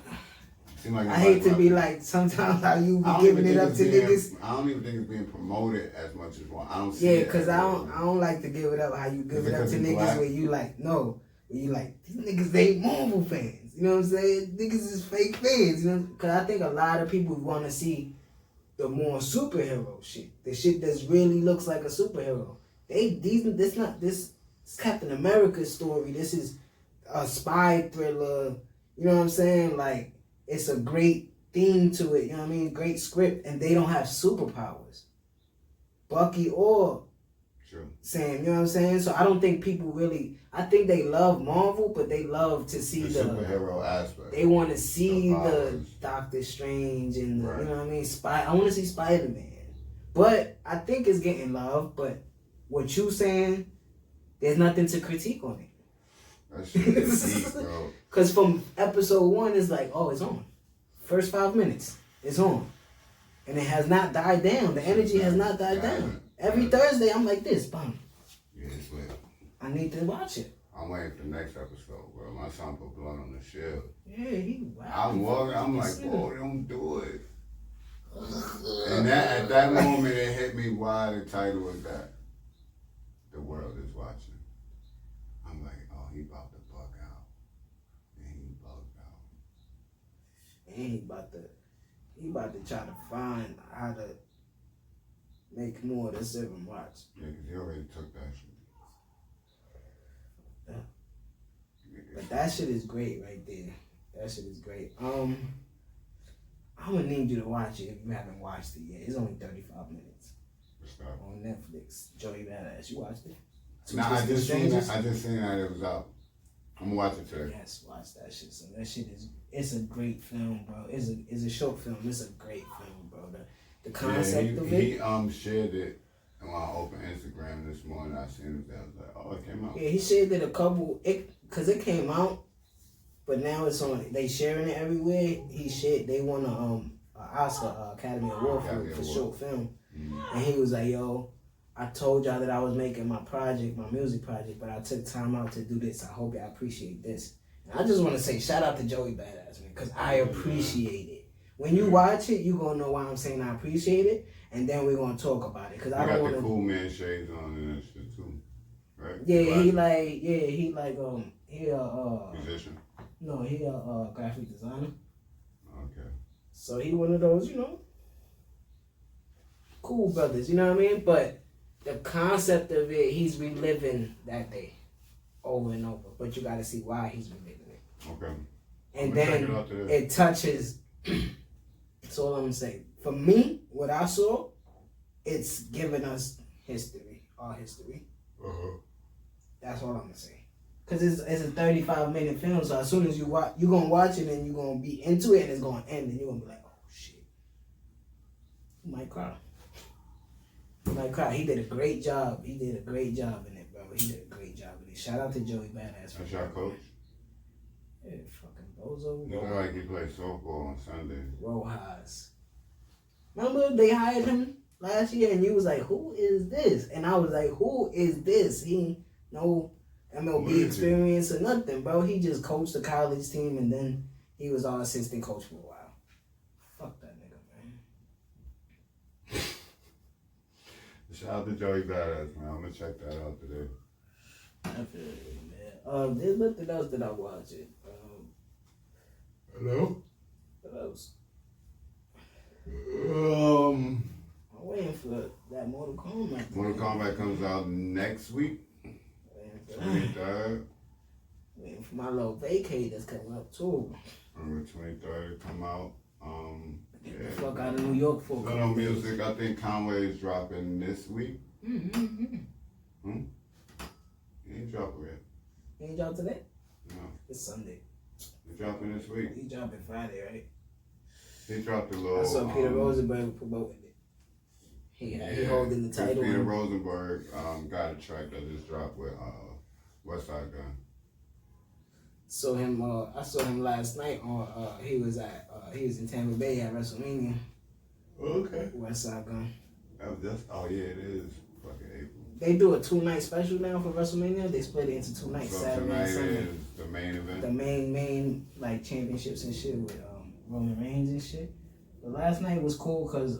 hate to be like sometimes how you be giving it up to niggas. I don't even think it's being promoted as much as one. I don't see. Yeah, because I don't like to give it up how you give it up to niggas where you like these niggas ain't Marvel fans. You know what I'm saying? Niggas is fake fans. You know, because I think a lot of people want to see the more superhero shit, the shit that really looks like a superhero. This Captain America story. This is a spy thriller. You know what I'm saying? Like, it's a great theme to it. You know what I mean? Great script, and they don't have superpowers. Bucky or Sam. You know what I'm saying? So I don't think people really. I think they love Marvel, but they love to see the superhero aspect. They want to see the Doctor Strange and the, you know what I mean? I want to see Spider-Man. But I think it's getting love. But what you saying, there's nothing to critique on it. That shit is deep, bro. Because from episode 1, it's like, oh, it's on. First 5 minutes, it's on. And it has not died down. The energy has not died down. Every Thursday, I'm like this, bum. Yeah, it's lit. I need to watch it. I'm waiting for the next episode, bro. My son put blood on the shield. Yeah, he wow. I'm worried. I'm like, boy, don't do it. And at that moment, it hit me why the title was that. The world is watching. I'm like, oh, he about to bug out. And he bugged out. And he about to try to find how to make more to serve him watch. Yeah, because he already took that shit. Yeah. But that shit is great right there. That shit is great. I'm gonna need you to watch it if you haven't watched it yet. It's only 35 minutes. On Netflix. Joey Badass. You watched it? Nah, I just seen that it was out. I'm gonna watch it today. Yes, watch that shit. So that shit it's a great film, bro. It's a short film. It's a great film, bro. The concept of it. He shared it when I opened Instagram this morning. I seen it. I was like, oh, it came out. Yeah, he shared it because it came out, but now it's on. They sharing it everywhere. They won a Oscar Academy Award for short film, and he was like, yo, I told y'all that I was making my music project, but I took time out to do this. I hope y'all appreciate this. And I just want to say shout out to Joey Badass, man, because I appreciate it. When you watch it, you gonna know why I'm saying I appreciate it, and then we're gonna talk about it. Cause I don't want to. Got the cool man shades on and that shit too, right? Yeah, he musician. No, he a graphic designer. Okay. So he one of those, cool brothers. You know what I mean? But the concept of it, he's reliving that day over and over. But you got to see why he's reliving it. Okay. And then it touches. That's all I'm gonna say. For me, what I saw, it's giving us history, our history. That's all I'm gonna say. Cause it's a 35-minute film, so as soon as you watch, you're gonna watch it and you're gonna be into it, and it's gonna end, and you're gonna be like, oh shit. You might cry. He did a great job. He did a great job in it, bro. He did a great job in it. Shout out to Joey Badass. That's your coach? Yeah, fucking bozo. You look like he played softball on Sunday. Rojas. Remember they hired him last year and you was like, who is this? And I was like, who is this? He no MLB experience or nothing, bro. He just coached the college team and then he was our assistant coach for a while. Fuck that nigga, man. Shout out to Joey Badass, man. I'm gonna check that out today. Definitely, man. There's nothing else that I watch it. Hello? What else? I'm waiting for that Mortal Kombat. Mortal Kombat comes out next week. 23rd. Waiting for my little vacay that's coming up too. On the 23rd come out. Get the fuck out of New York for a couple days. Music, I think Conway is dropping this week. He ain't dropping yet. He ain't dropped today? No. It's Sunday. He's dropping this week. He dropping Friday, right? He dropped a little. I saw Peter Rosenberg promoting it. He holding the title. Peter Rosenberg got a track that just dropped with West Side Gun. So him, I saw him last night on. He was in Tampa Bay at WrestleMania. Okay. West Side Gun. Oh yeah, it is fucking April. they do a 2-night special now for WrestleMania. They split it into 2 nights, So Saturday tonight and Sunday. is the main event. The main like championships and shit with Roman Reigns and shit. The last night was cool because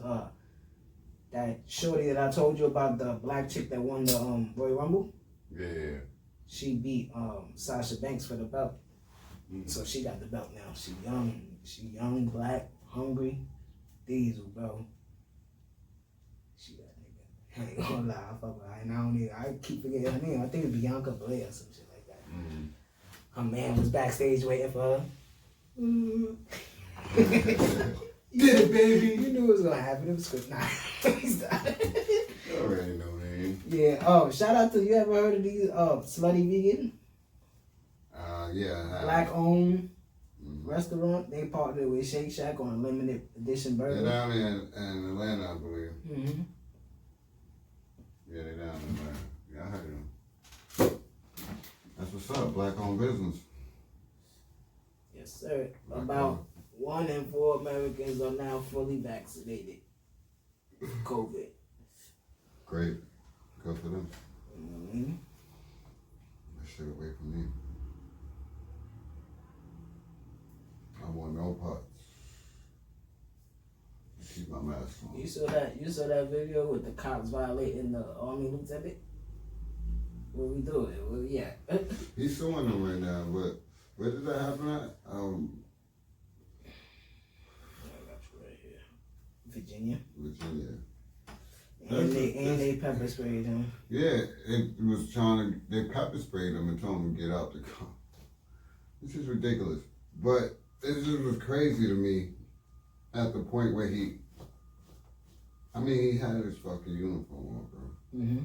that shorty that I told you about, the black chick that won the Royal Rumble. Yeah. She beat Sasha Banks for the belt. So she got the belt now. She young, black, hungry, diesel, bro. She got nigga. I ain't gonna lie, I fuck with her. And I keep forgetting her name. I think it's Bianca Belair or some shit like that. Her man was backstage waiting for her. Did it, baby. You knew it was gonna happen. It was good. Nah, stop. You already know, man. Yeah. Oh, shout out to you. Ever heard of these Slutty Vegan? Yeah. Black owned restaurant. They partnered with Shake Shack on a limited edition burger. They're down in Atlanta, I believe. Mm-hmm. Yeah, they're down in Atlanta. Yeah, I heard them. That's what's up. Black owned business. Yes, sir. About 1 in 4 Americans are now fully vaccinated for COVID. Great. Good for them. Mm-hmm. That shit away from me. I want no parts. Keep my mask on. You saw that video with the cops violating the army lieutenant? What we doing? Well, yeah. He's suing them right now, but where did that happen at? I got you right here. Virginia. And they pepper sprayed him. Yeah, it was they pepper sprayed him and told him to get out the car. This is ridiculous. But it just was crazy to me at the point where he had his fucking uniform on, bro. Mm-hmm.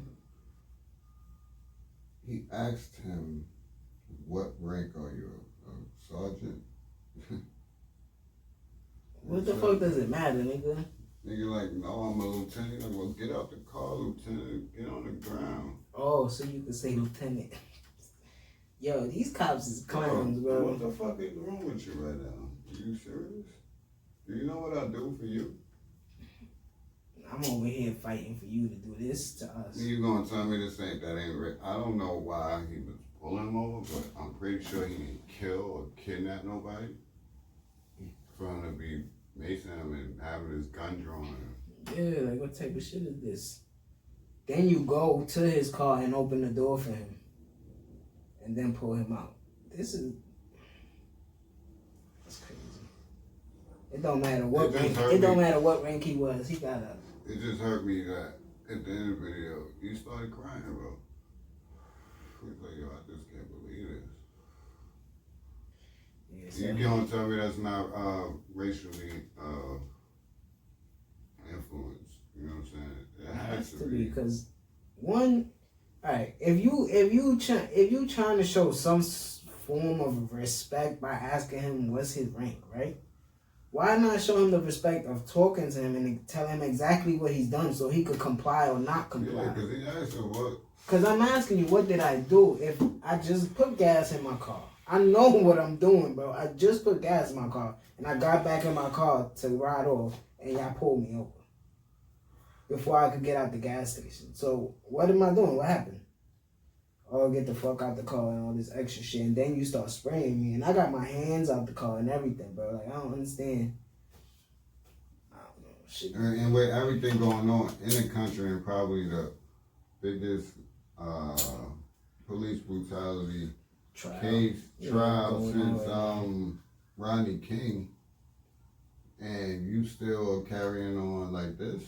He asked him, what rank are you? A sergeant? What the fuck does it matter, nigga? Nigga like, no, I'm a lieutenant. Like, well, get out the car, lieutenant. Get on the ground. Oh, so you can say lieutenant. Yo, these cops is clowns, bro. What the fuck is wrong with you right now? Are you serious? Do you know what I do for you? I'm over here fighting for you to do this to us. You gonna tell me that ain't right? I don't know why he was pulling him over, but I'm pretty sure he didn't kill or kidnap nobody. For him to be macing him and having his gun drawn. Yeah, like what type of shit is this? Then you go to his car and open the door for him. And then pull him out. That's crazy. It don't matter what rank. It don't matter what rank he was. He got up. It just hurt me that at the end of the video, you started crying, bro. He's like, yo, I just can't believe this. Yeah, you gonna tell me that's not racially influenced? You know what I'm saying? It has to be because one. All right, if you trying to show some form of respect by asking him what's his rank, right? Why not show him the respect of talking to him and tell him exactly what he's done so he could comply or not comply? Yeah, because he asked him what. Because I'm asking you, what did I do? If I just put gas in my car, I know what I'm doing, bro. I just put gas in my car and I got back in my car to ride off, and y'all pulled me over before I could get out the gas station. So what am I doing? What happened? Oh, get the fuck out the car and all this extra shit. And then you start spraying me. And I got my hands out the car and everything, bro. Like, I don't understand. I don't know. Shit. And with everything going on in the country and probably the biggest police brutality trial since Rodney King, and you still carrying on like this?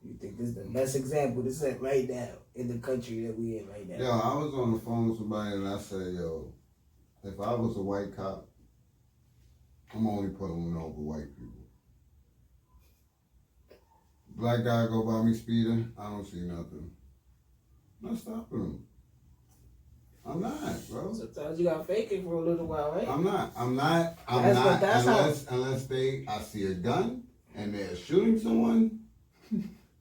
You think this is the best example to set right now in the country that we in right now? Yo, I was on the phone with somebody and I said, yo, if I was a white cop, I'm only pulling over white people. Black guy go by me speeding, I don't see nothing. I'm not stopping him. I'm not, bro. Sometimes you gotta fake it for a little while, right? I'm not unless I see a gun and they're shooting someone.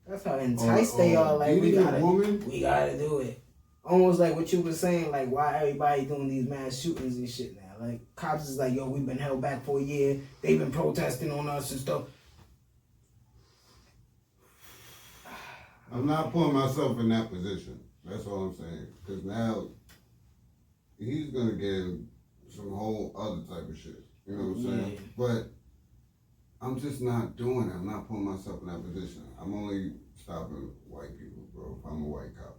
That's how enticed they are. Like, we gotta do it. Almost like what you were saying, like, why everybody doing these mass shootings and shit now. Like, cops is like, yo, we've been held back for a year. They've been protesting on us and stuff. I'm not putting myself in that position. That's all I'm saying. Because now he's gonna get in some whole other type of shit. You know what I'm saying? But I'm just not doing it. I'm not putting myself in that position. I'm only stopping white people, bro. If I'm a white cop.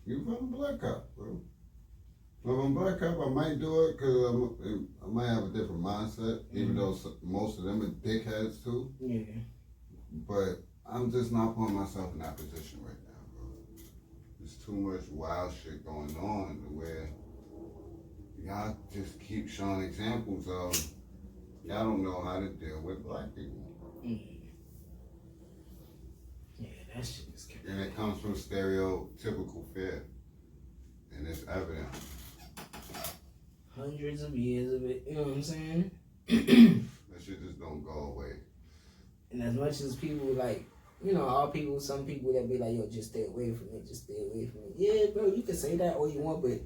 You if I'm a black cop, bro. If I'm a black cop, I might do it because I might have a different mindset, even though most of them are dickheads too. Yeah. But I'm just not putting myself in that position right now, bro. There's too much wild shit going on where y'all just keep showing examples of y'all don't know how to deal with black people. Yeah, that shit is crazy. And it comes from stereotypical fear. And it's evident. Hundreds of years of it, you know what I'm saying? That shit just don't go away. And as much as people like, you know, some people that be like, yo, just stay away from it, just stay away from it. Yeah, bro, you can say that all you want, but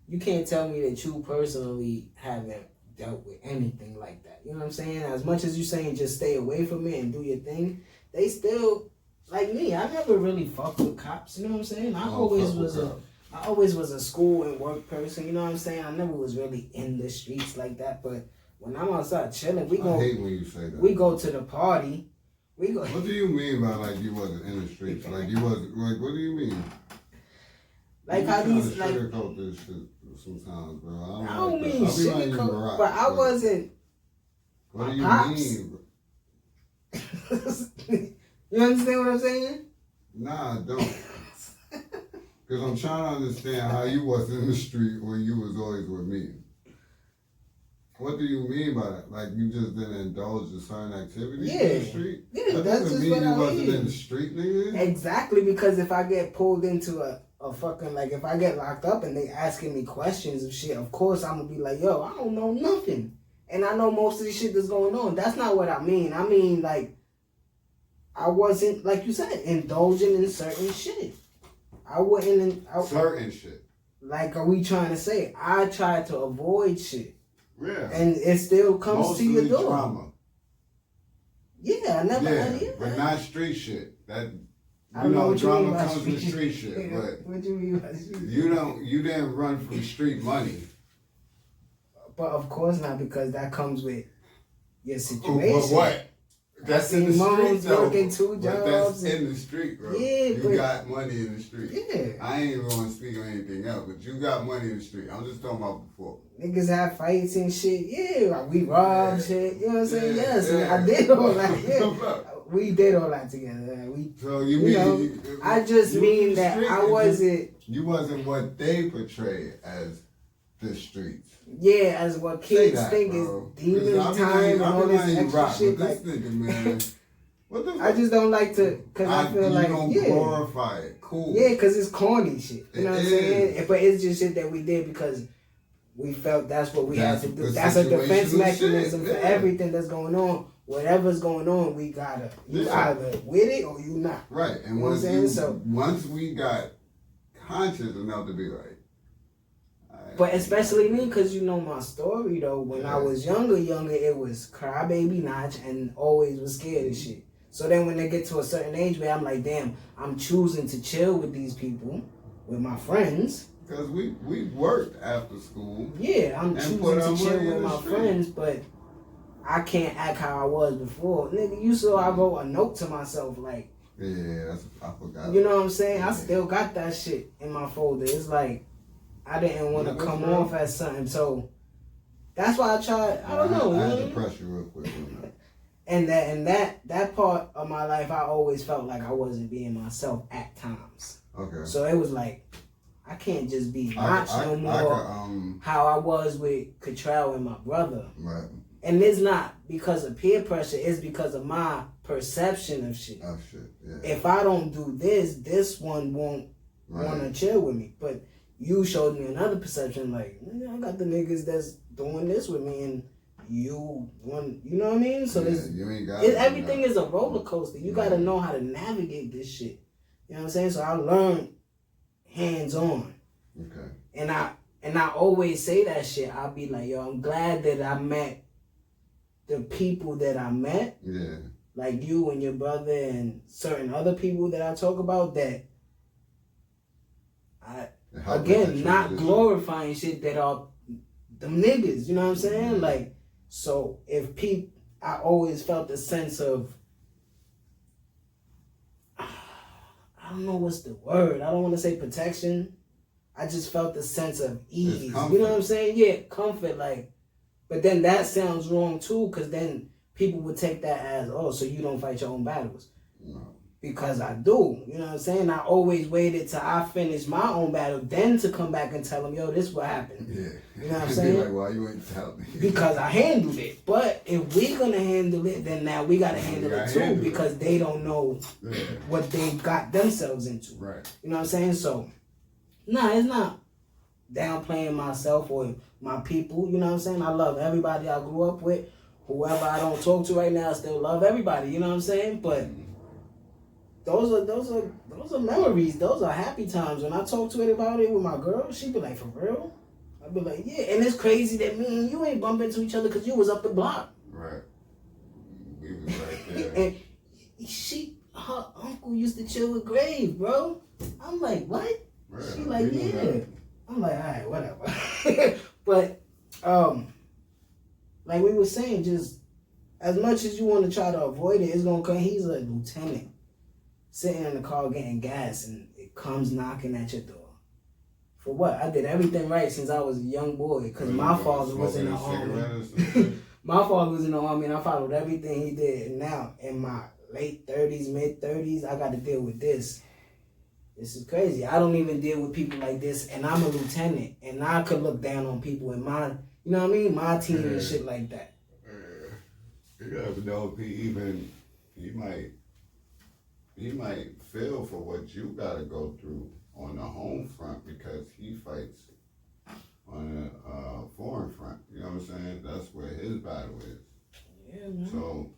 you can't tell me that you personally haven't dealt with anything like that. You know what I'm saying? As much as you saying just stay away from it and do your thing, they still, like me, I never really fucked with cops, you know what I'm saying? I always was a school and work person, you know what I'm saying? I never was really in the streets like that, but when I'm outside chilling, I hate when you say that. We go to the party. We go. What do you mean by like you wasn't in the streets? Like you wasn't, like what do you mean? Like how these, like, sugarcoat this shit sometimes, bro. I don't mean sugarcoat, but I wasn't. What do you mean? You understand what I'm saying? Nah, I don't. Because I'm trying to understand how you wasn't in the street when you was always with me. What do you mean by that? Like you just didn't indulge in certain activities in the street? Yeah, that that's doesn't just mean what you I wasn't mean. in the street, nigga. Exactly, because if I get pulled into a fucking, like, if I get locked up and they asking me questions of shit, of course I'm gonna be like, yo, I don't know nothing. And I know most of the shit that's going on. That's not what I mean. I mean, like, I wasn't, like you said, indulging in certain shit. I wouldn't. Certain shit. Like, are we trying to say? I tried to avoid shit. Yeah. And it still comes Mostly to your door. Drama. Yeah, I never had it. But not street shit. That you know drama comes with street shit. But what you mean by street you didn't run from street money. But of course not, because that comes with your situation. But what? That's in the street, though. Working 2 jobs. But that's in the street, bro. Yeah, you got money in the street. Yeah. I ain't even want to speak on anything else, but you got money in the street. I'm just talking about before. Niggas have fights and shit. Yeah, like we robbed shit. You know what I'm saying? Yes, yeah. I did all that. Yeah. We did all that together. So you mean? I just mean that I wasn't. You wasn't what they portray as the streets. Yeah, as what kids think bro. is demon time and all this extra shit. Like, this nigga, man. What the fuck? I just don't like to, because I feel like, you don't glorify it. Cool. Yeah, because it's corny shit. You know what I'm saying? But it's just shit that we did because we felt that's what we had to do. That's a defense mechanism for everything that's going on. Whatever's going on, we gotta. You either with it or you not. Right. And once we got conscious enough to be like, but especially me, because you know my story though. When I was younger, it was crybaby Notch and always was scared of shit. So then when they get to a certain age where I'm like, damn, I'm choosing to chill with these people, with my friends. Because we worked after school. Yeah, I'm choosing to chill with my friends, but I can't act how I was before. Nigga, you saw I wrote a note to myself like. Yeah, I forgot. You know what I'm saying? I still got that shit in my folder. It's like, I didn't want to come off as something, so that's why I tried. I don't know. I had to press you real quick on that. And that part of my life, I always felt like I wasn't being myself at times. Okay. So it was like, I can't just be Notch no more. How I was with Cottrell and my brother. Right. And it's not because of peer pressure. It's because of my perception of shit. Oh shit. Yeah. If I don't do this one won't want to chill with me, but. You showed me another perception, like, I got the niggas that's doing this with me, and you know what I mean? So you ain't got everything is a roller coaster. You got to know how to navigate this shit. You know what I'm saying? So I learned hands on. Okay. And I always say that shit. I'll be like, yo, I'm glad that I met the people that I met. Yeah. like you and your brother and certain other people that I talk about that again, not glorifying shit that are them niggas, you know what I'm saying? Mm-hmm. Like, so if people, I always felt the sense of, I don't know what's the word. I don't want to say protection. I just felt the sense of ease. You know what I'm saying? Yeah, comfort. Like, but then that sounds wrong too, because then people would take that as, oh, so you don't fight your own battles. No. Because I do. You know what I'm saying? I always waited till I finished my own battle, then to come back and tell them, yo, this what happened. Yeah. You know what I'm saying? Like, why you ain't tell me? Because I handled it. But if we're going to handle it, then now we got to handle it too, because they don't know what they got themselves into. Right. You know what I'm saying? So, nah, it's not downplaying myself or my people. You know what I'm saying? I love everybody I grew up with. Whoever I don't talk to right now, I still love everybody. You know what I'm saying? But those are memories. Those are happy times. When I talk to it about it with my girl, she be like, for real? I be like, yeah. And it's crazy that me and you ain't bump into each other because you was up the block. Right. We was right there. And her uncle used to chill with Grave, bro. I'm like, what? Right. She like, yeah. I'm like, all right, whatever. But, like we were saying, just as much as you want to try to avoid it, it's going to come. He's a lieutenant sitting in the car getting gas, and it comes knocking at your door. For what? I did everything right since I was a young boy, because my father was in the army. My father was in the army, and I followed everything he did. And now, in my late 30s, mid-30s, I got to deal with this. This is crazy. I don't even deal with people like this, and I'm a lieutenant, and I could look down on people in my, you know what I mean, my team and shit like that. You never know if he might feel for what you gotta go through on the home front because he fights on a foreign front. You know what I'm saying? That's where his battle is. Yeah, man. So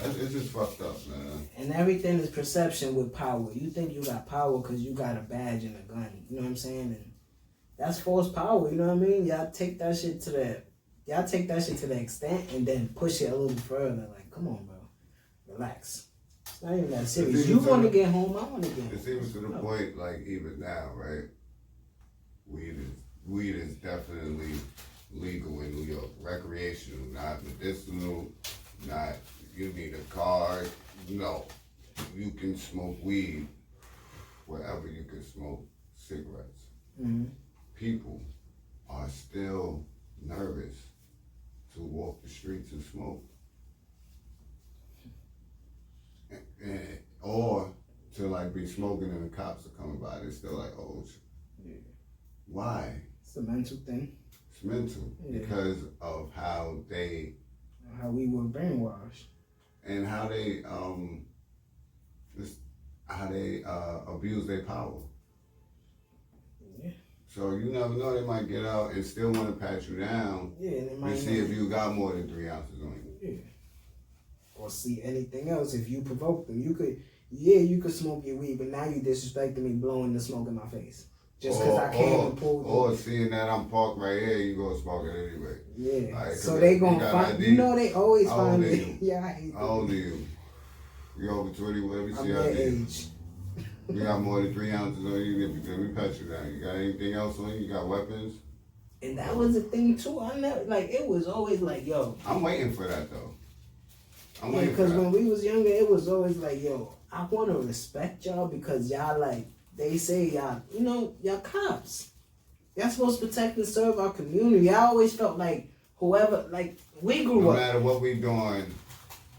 it's just fucked up, man. And everything is perception with power. You think you got power because you got a badge and a gun. You know what I'm saying? And that's false power. You know what I mean? Y'all take that shit to the extent and then push it a little further. Like, come on, bro. Relax. It's not even that serious. You want to get home, I want to get home. It's even to the point, like, even now, right? Weed is definitely legal in New York. Recreational, not medicinal, not you need a card. No. You can smoke weed wherever you can smoke cigarettes. Mm-hmm. People are still nervous to walk the streets and smoke. Or to like be smoking and the cops are coming by, they're still like, oh, yeah. Why? It's a mental thing. It's mental because of how we were brainwashed and how they abuse their power. Yeah. So you never know, they might get out and still want to pat you down. Yeah, and they might see if you got more than 3 ounces on you. Yeah. Or see anything else if you provoke them. You could smoke your weed, but now you disrespecting me blowing the smoke in my face. Just because I came and pulled you. Or seeing that I'm parked right here, you go smoke it anyway. Yeah. Right, so they gonna find, ID. You know they always find it. Yeah, I hate that. How old are you? You over 20, whatever you see out there. You got more than 3 ounces on you, let me pat you down. You got anything else on you? You got weapons? And that was the thing too. I never, like, it was always like, yo. I'm waiting for that though. Because when we was younger, it was always like, yo, I want to respect y'all because y'all, like, they say y'all, you know, y'all cops. Y'all supposed to protect and serve our community. I always felt like whoever, like, we grew up. No matter what we doing.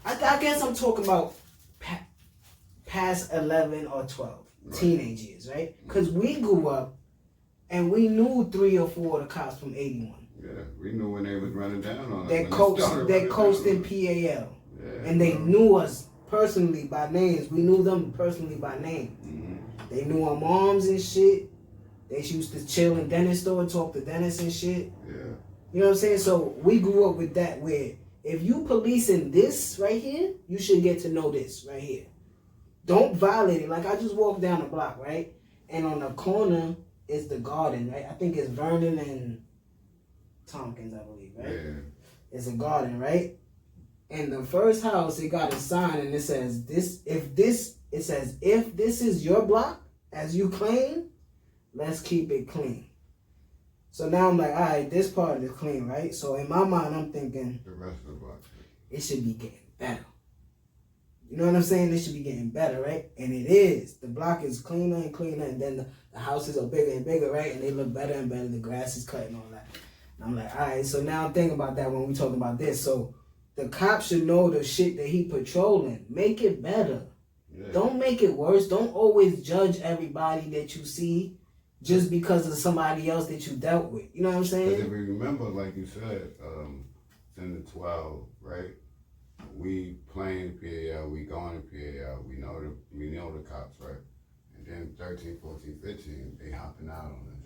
I guess I'm talking about past 11 or 12, right. Teenage years, right? Because we grew up and we knew 3 or 4 of the cops from 81. Yeah, we knew when they was running down on us. They coached in PAL. Yeah, and they knew us personally by names. We knew them personally by name. Mm-hmm. They knew our moms and shit. They used to chill in dentist store, talk to dentists and shit. Yeah. You know what I'm saying? So we grew up with that where if you policing this right here, you should get to know this right here. Don't violate it. Like I just walked down the block, right? And on the corner is the garden, right? I think it's Vernon and Tompkins, I believe, right? Yeah. It's a garden, right? And the first house, it got a sign and it says, if this is your block, as you claim, let's keep it clean. So now I'm like, all right, this part is clean, right? So in my mind, I'm thinking, the rest of the block, it should be getting better. You know what I'm saying? It should be getting better, right? And it is. The block is cleaner and cleaner, and then the houses are bigger and bigger, right? And they look better and better. The grass is cut and all that. And I'm like, all right, so now I'm thinking about that when we talking about this. So the cops should know the shit that he patrolling. Make it better. Yeah. Don't make it worse. Don't always judge everybody that you see just because of somebody else that you dealt with. You know what I'm saying? Because if you remember, like you said, 10 to 12, right? We playing PAL, we going to PAL, we know the cops, right? And then 13, 14, 15, they hopping out on us.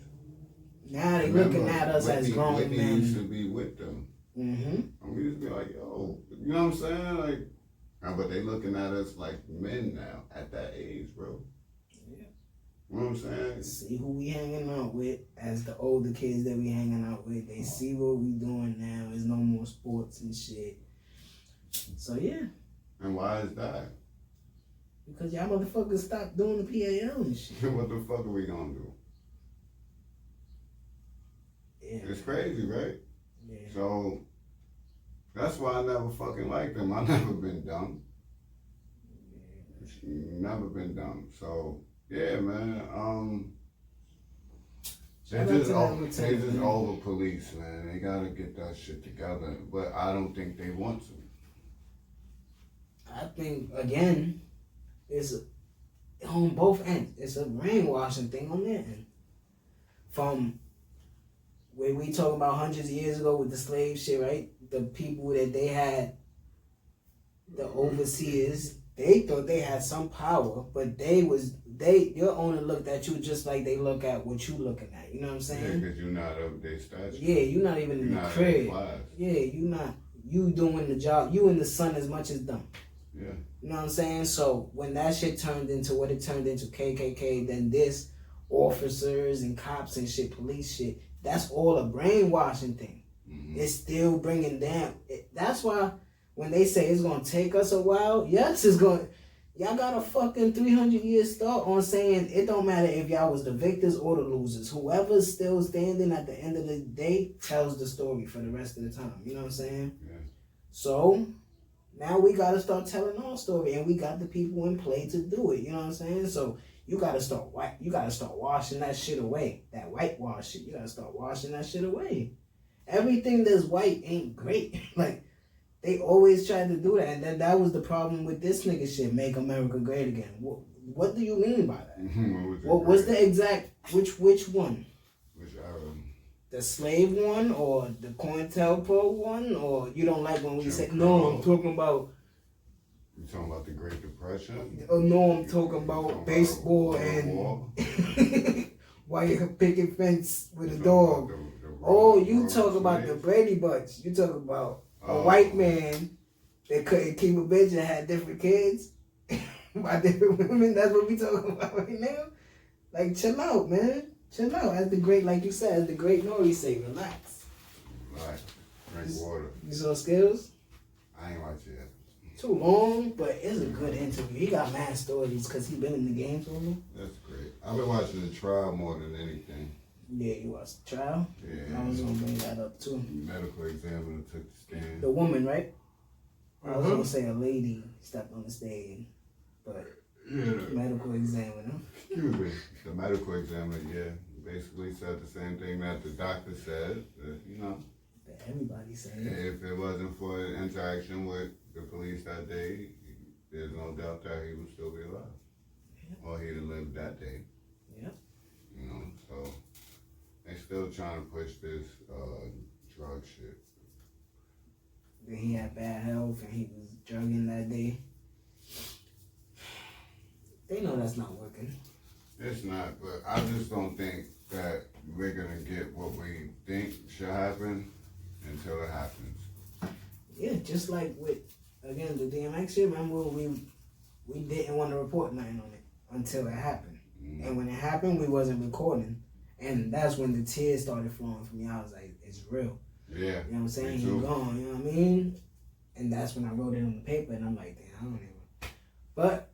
Now they looking at us as grown men. Whitney used to be with them. Mm-hmm. And we used to be like, yo, you know what I'm saying? Like, but they looking at us like men now at that age, bro. Yeah. You know what I'm saying? See who we hanging out with as the older kids that we hanging out with. They see what we doing now. There's no more sports and shit. So yeah. And why is that? Because y'all motherfuckers stopped doing the PAL and shit. What the fuck are we gonna do? Yeah. It's crazy, right? Yeah. So that's why I never fucking liked them. I've never been dumb. Never been dumb. So yeah, man. They just over police, man. They gotta get that shit together. But I don't think they want to. I think again, it's on both ends. It's a brainwashing thing on their end. From when we talking about hundreds of years ago with the slave shit, right? The people that they had, the overseers, they thought they had some power, but your owner looked at you just like they look at what you looking at. You know what I'm saying? Yeah, because you're not of their stature. Yeah, you're not even in the crib. Yeah, you doing the job. You in the sun as much as them. Yeah. You know what I'm saying? So when that shit turned into what it turned into, KKK, then this, officers and cops and shit, police shit, that's all a brainwashing thing. Mm-hmm. It's still bringing down. That's why when they say it's going to take us a while, yes, it's going to. Y'all got a fucking 300-year start on saying it don't matter if y'all was the victors or the losers. Whoever's still standing at the end of the day tells the story for the rest of the time. You know what I'm saying? Yeah. So now we got to start telling our story, and we got the people in play to do it. You know what I'm saying? So you got to start washing that shit away. That whitewash shit. You got to start washing that shit away. Everything that's white ain't great. Like, they always tried to do that, and then that was the problem with this nigga shit, make America great again. What do you mean by that? What's the exact, which one? Which the slave one, or the COINTELPRO one, or you don't like when we say, no, I'm talking about... You talking about the Great Depression? Oh, no, I'm talking about baseball and while you're picking fence with a dog. You talk about the Brady Bunch. You talk about a white man that couldn't keep a bitch and had different kids by different women. That's what we talking about right now. Like, chill out, man. Chill out. As the great, like you said, as the great Nori say, relax. Right. Drink water. You saw Skills? I ain't watched it yet. Too long, but it's a good interview. He got mad stories because he been in the game so long. That's great. I've been watching the trial more than anything. Yeah, you watched the trial? Yeah. I was going to bring that up too. The medical examiner took the stand. The woman, right? I was going to say a lady stepped on the stage, but medical examiner. Excuse me. The medical examiner, basically said the same thing that the doctor said, That everybody said. If it wasn't for the interaction with the police that day, there's no doubt that he would still be alive. Yeah. Or he'd have lived that day. Yeah. So they still trying to push this drug shit. That he had bad health and he was drugging that day. They know that's not working. It's not, but I just don't think that we're gonna get what we think should happen until it happens. Yeah, just like with, again, the DMX shit, remember we didn't want to report nothing on it until it happened. Mm-hmm. And when it happened, we wasn't recording. And that's when the tears started flowing from me. I was like, it's real. Yeah. You know what I'm saying? He's gone, you know what I mean? And that's when I wrote it on the paper, and I'm like, damn, I don't even. But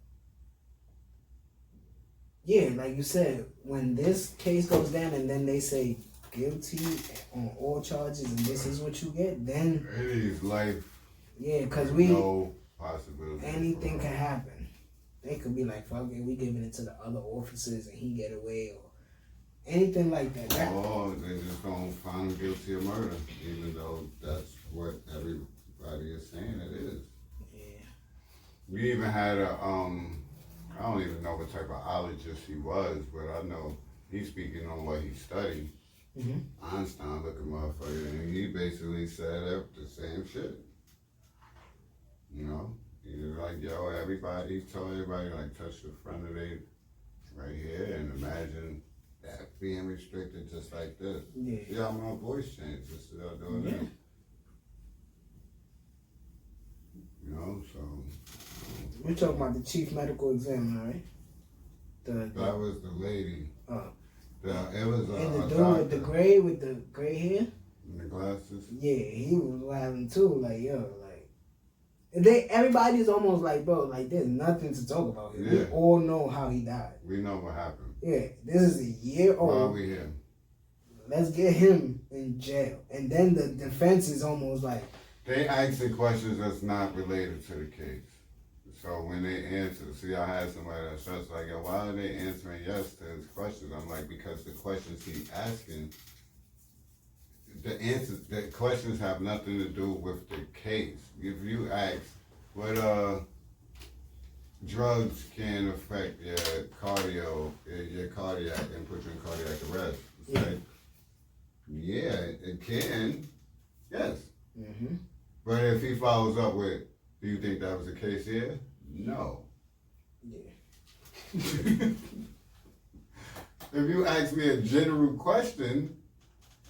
yeah, like you said, when this case goes down and then they say guilty on all charges and this is what you get, then it is life. Yeah, because no possibility. Anything can happen. They could be like, fuck it, we giving it to the other officers and he get away, or anything like that. Or they just gonna find him guilty of murder, even though that's what everybody is saying it is. Yeah. We even had a I don't even know what type of ologist he was, but I know he's speaking on what he studied. Mm-hmm. Einstein looking motherfucker, and he basically said the same shit. You know, he was like, yo, everybody, he told everybody, like, touch the front of their right here and imagine that being restricted just like this. Yeah. See how my voice changed just doing this. You know, so. We're talking about the chief medical examiner, right? That was the lady. Oh. It was and the dude doctor. with the gray hair? And the glasses? Yeah, he was laughing too, like, yo, like. Everybody's almost like, bro, like, there's nothing to talk about here. Yeah. We all know how he died. We know what happened. Yeah, this is a year old. Why are we here? Let's get him in jail. And then the defense is almost like... They asking questions that's not related to the case. So when they answer, see, I had somebody that says like, yo, why are they answering yes to his questions? I'm like, because the questions he's asking, the questions have nothing to do with the case. If you ask, what drugs can affect your cardiac and put you in cardiac arrest? It's like, yeah, it can, yes. Mm-hmm. But if he follows up with, do you think that was the case here? No. Yeah. If you ask me a general question,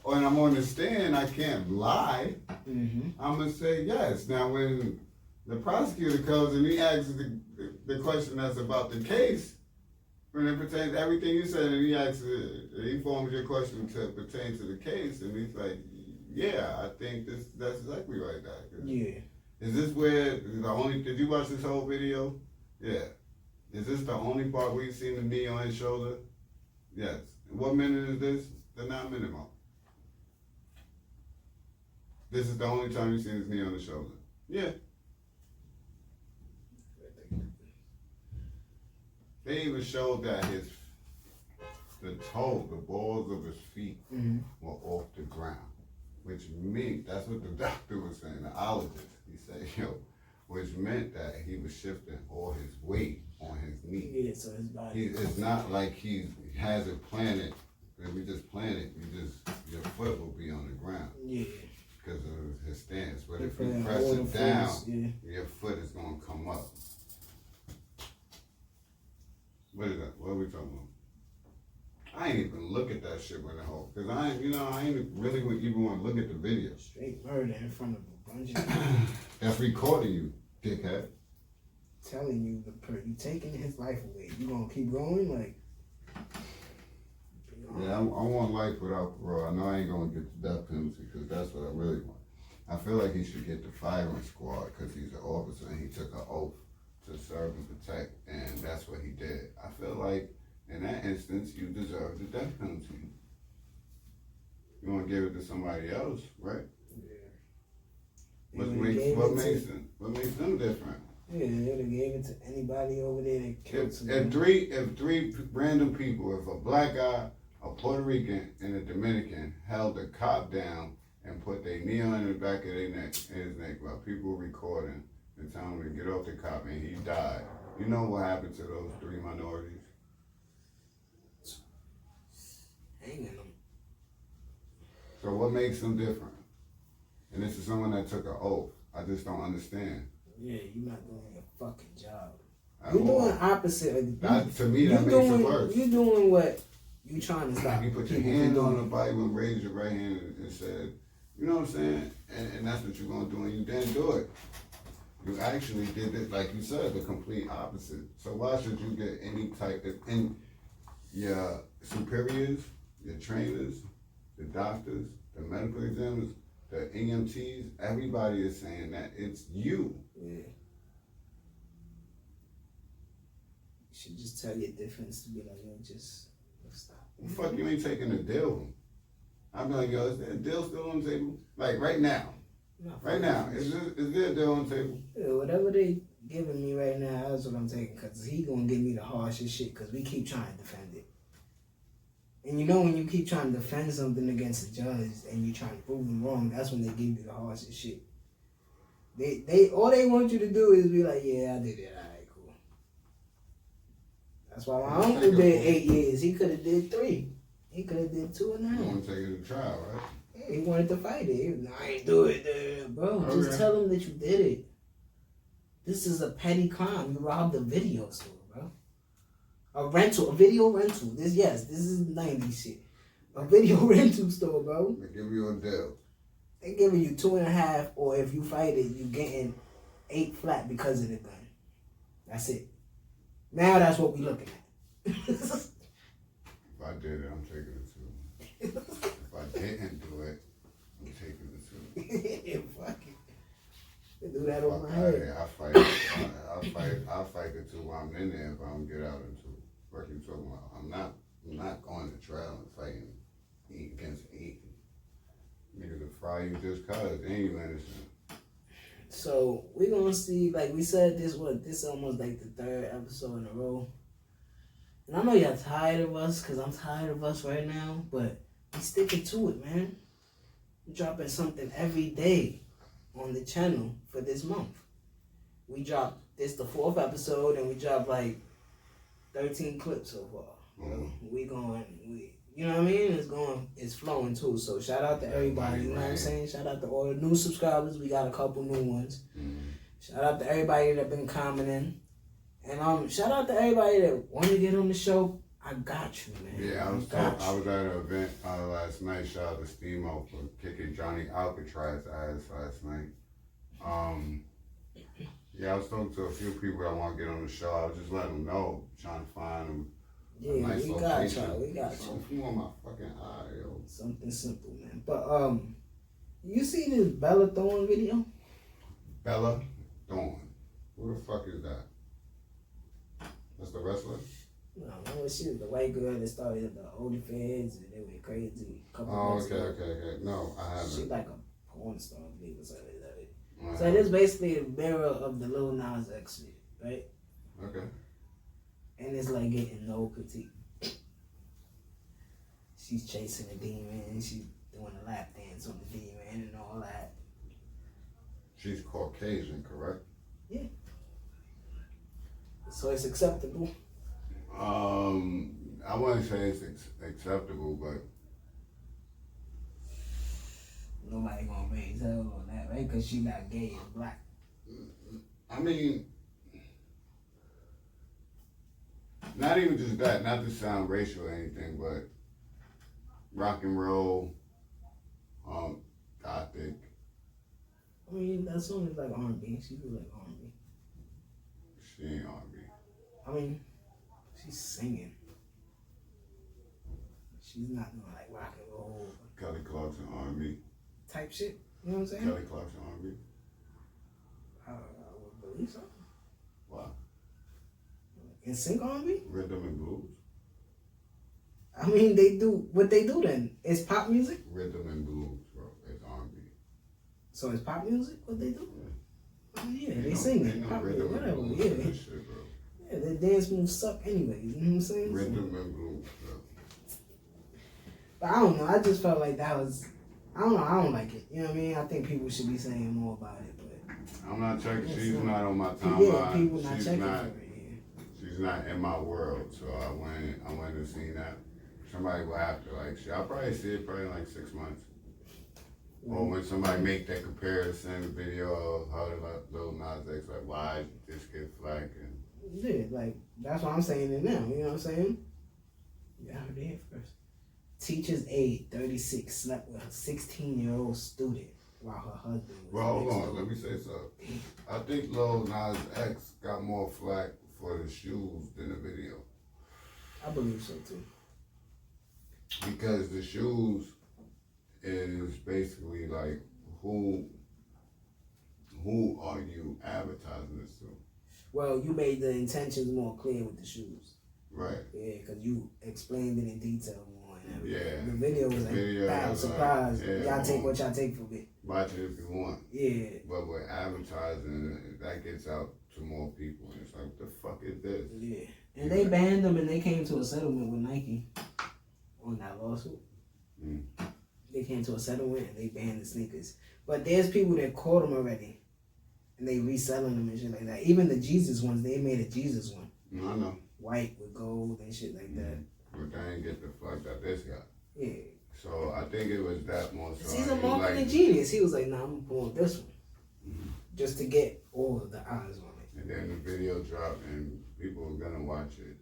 and I'm on the stand, I can't lie. Mm-hmm. I'm gonna say yes. Now, when the prosecutor comes and he asks the question that's about the case, when it pertains to everything you said, and he asks, he forms your question to pertain to the case, and he's like, yeah, I think that's exactly like that. Yeah. Is this where did you watch this whole video? Yeah. Is this the only part where you seen the knee on his shoulder? Yes. And what minute is this? The 9-minute mark. This is the only time you seen his knee on the shoulder. Yeah. They even showed that the balls of his feet were off the ground. Which meant, that's what the doctor was saying, the ologist. He said, yo, which meant that he was shifting all his weight on his knee. Yeah, so his body. It's not like he has it planted. If we just plant it, your foot will be on the ground. Yeah. Because of his stance. But if you press it down, your foot is going to come up. What is that? What are we talking about? I ain't even look at that shit when the whole, because I ain't really even want to look at the video. Straight murder in front of a bunch of people. That's recording you, dickhead. Telling you, you taking his life away. You gonna keep going? Like, yeah, I want life without parole. I know I ain't gonna get the death penalty because that's what I really want. I feel like he should get the firing squad because he's an officer and he took an oath to serve and protect, and that's what he did. I feel like in that instance, you deserve the death penalty. You want to give it to somebody else, right? Yeah. What makes them different? Yeah, they'd have gave it to anybody over there that killed somebody. If three random people, if a black guy, a Puerto Rican, and a Dominican held a cop down and put their knee on the back of their neck, in his neck, while people were recording and telling him to get off the cop, and he died. You know what happened to those three minorities? Hanging them. So what makes them different? And this is someone that took an oath. I just don't understand. Yeah, you're not doing your fucking job. You're doing opposite. To me, that makes it worse. You're doing what you trying to stop. You put your hand on the Bible and raise your right hand and said, you know what I'm saying? And that's what you're going to do, and you didn't do it. You actually did it, like you said, the complete opposite. So why should you get any type of, and your superiors, your trainers, the doctors, the medical examiners, the EMTs, everybody is saying that it's you. Yeah. You should just tell your difference to be like, yo, just stop. Well, fuck, you ain't taking a deal. I'm like, yo, is there a deal still on the table? Like right now. Right now. Is there a deal on the table? Yeah, whatever they giving me right now, that's what I'm taking. Because he going to give me the harshest shit because we keep trying to defend it. And you know when you keep trying to defend something against a judge and you trying to prove them wrong, that's when they give you the harshest shit. They all they want you to do is be like, yeah, I did it. All right, cool. That's why my uncle did 8 years. He could have did 3. He could have did 2.5. You want to take it to trial, right? Yeah, he wanted to fight it. I ain't do it, bro. Okay. Just tell him that you did it. This is a petty crime. You robbed a video store, bro. A video rental. This is 90s shit. A video rental store, bro. They give you a deal. They giving you 2.5, or if you fight it, you getting 8 flat because of the gun. That's it. Now that's what we looking at. If I did it, I'm taking it too. If I didn't do it, I'm taking it too. Fuck it. They do that on Fuck my out head. here. I'll fight it too while I'm in there if I don't get out into it. What you talking about? I'm not going to trial and fighting against Eaton. Niggas will fry you just cause they ain't you innocent. So we're gonna see, like we said, this is almost like the 3rd episode in a row. And I know y'all tired of us, cause I'm tired of us right now, but we sticking to it, man. We're dropping something every day on the channel for this month. We dropped this the 4th episode, and we dropped like 13 clips so far. You know what I mean? It's flowing too. So shout out to everybody, you know what I'm saying? Shout out to all the new subscribers. We got a couple new ones. Shout out to everybody that been commenting. And shout out to everybody that want to get on the show. I got you, man. Yeah, I was at an event last night. Shout out to Steamo for kicking Johnny Alcatraz ass last night. Yeah, I was talking to a few people that want to get on the show. I was just letting them know, trying to find them. Yeah, nice we location. got you. Something on my fucking eye, yo. Something simple, man. But you see this Bella Thorne video? Bella Thorne. Who the fuck is that? That's the wrestler? No, she was the white girl that started the OnlyFans and they went crazy a couple months ago. Okay. No, I haven't. She like a porn star, I believe, or something like that. So it is basically a mirror of the Lil Nas X shit, right? Okay. And it's like getting no critique. She's chasing a demon, she's doing a lap dance on the demon and all that. She's Caucasian, correct? Yeah. So it's acceptable. I wouldn't say it's acceptable, but nobody gonna raise hell on that, right? Because she not gay and black. I mean, not even just that, not to sound racial or anything, but rock and roll, gothic. I mean, that song is like R&B. She was like R&B. She ain't R&B. I mean, she's singing. She's not doing like rock and roll. Kelly Clarkson R&B. Type shit. You know what I'm saying? Kelly Clarkson R&B. I would believe so. Wow. In sync R&B? Rhythm and blues. I mean, they do what they do then. It's pop music? Rhythm and blues, bro. It's R&B. So it's pop music what they do? Yeah. Oh, yeah, they sing it. Pop music, whatever. Yeah. Shit, bro. Yeah, their dance moves suck anyways. You know what I'm saying? Rhythm and blues, bro. But I don't know. I just felt like that was. I don't know. I don't like it. You know what I mean? I think people should be saying more about it. But I'm not checking. She's not on my yeah, timeline. people not She's checking not. for it. Yeah. She's not in my world. So I went and seen that. Somebody will have to I'll probably see it probably in like 6 months. Or when somebody make that comparison video of how the Lil Nas X, like why this get flagged and Yeah, like that's what I'm saying it now. You know what I'm saying? You heard it here first. Teacher's aide, 36, slept with a 16-year-old student while her husband was. Well, hold on. Let me say something. I think Lil Nas X got more flack for the shoes than the video. I believe so too. Because the shoes is basically like who are you advertising this to? Well, you made the intentions more clear with the shoes. Right. Yeah, because you explained it in detail more and everything. Yeah. The video was like, wow, surprise. Like, y'all take what y'all take from it. Watch it if you want. Yeah. But with advertising, that gets out to more people. And it's like, what the fuck is this? Yeah. And they banned them and they came to a settlement with Nike on that lawsuit. Mm. They came to a settlement and they banned the sneakers. But there's people that caught them already. And they reselling them and shit like that. Even the Jesus ones, they made a Jesus one. No, I know. White with gold and shit like that. But they ain't get the fuck that this guy. Yeah. So I think it was that more so. He's a marketing genius. He was like, nah, I'm gonna pull this one. Mm-hmm. Just to get all of the eyes on it. And then the video dropped and people were gonna watch it.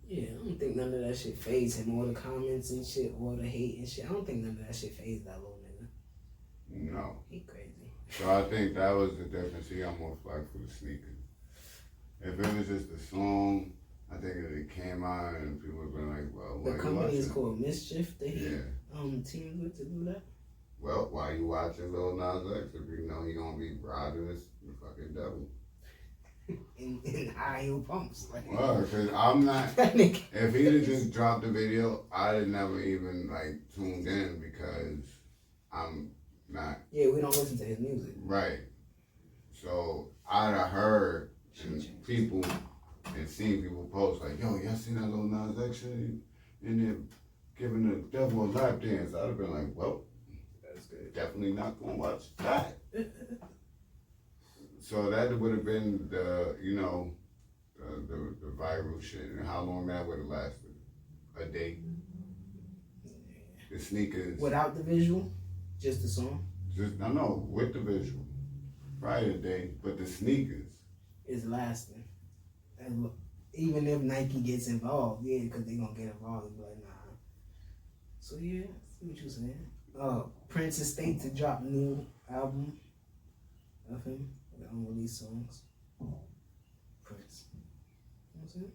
Yeah, I don't think none of that shit fazed him. All the comments and shit, all the hate and shit. I don't think none of that shit fazed that little nigga. No. He crazy. So I think that was the difference. He got more flack for the sneakers. If it was just a song, I think if it came out and people would be like, well, why the you company is watching? called Mischief that he Yeah. teamed with to do that. Well, why you watching Lil Nas X if you know he gonna be riding this fucking devil? in high heel pumps. Like, Well, because I'm not. If he'd have just dropped the video, I'd have never even like tuned in because I'm not. Yeah, we don't listen to his music. Right. So I'd have heard people and seen people post like, yo, y'all seen that Lil Nas X shit in there giving the devil a lap dance? I'd have been like, well, that's good. Definitely not gonna watch that. So that would have been the, you know, the viral shit, and how long that would have lasted? A day. The sneakers. Without the visual, just the song. Just no, with the visual. Probably a day, but the sneakers is lasting. And even if Nike gets involved, yeah, because they're gonna get involved and be like, nah. So yeah, I see what you're saying. Prince Estate to drop new album of him. The unreleased songs. Prince. You know what I'm saying?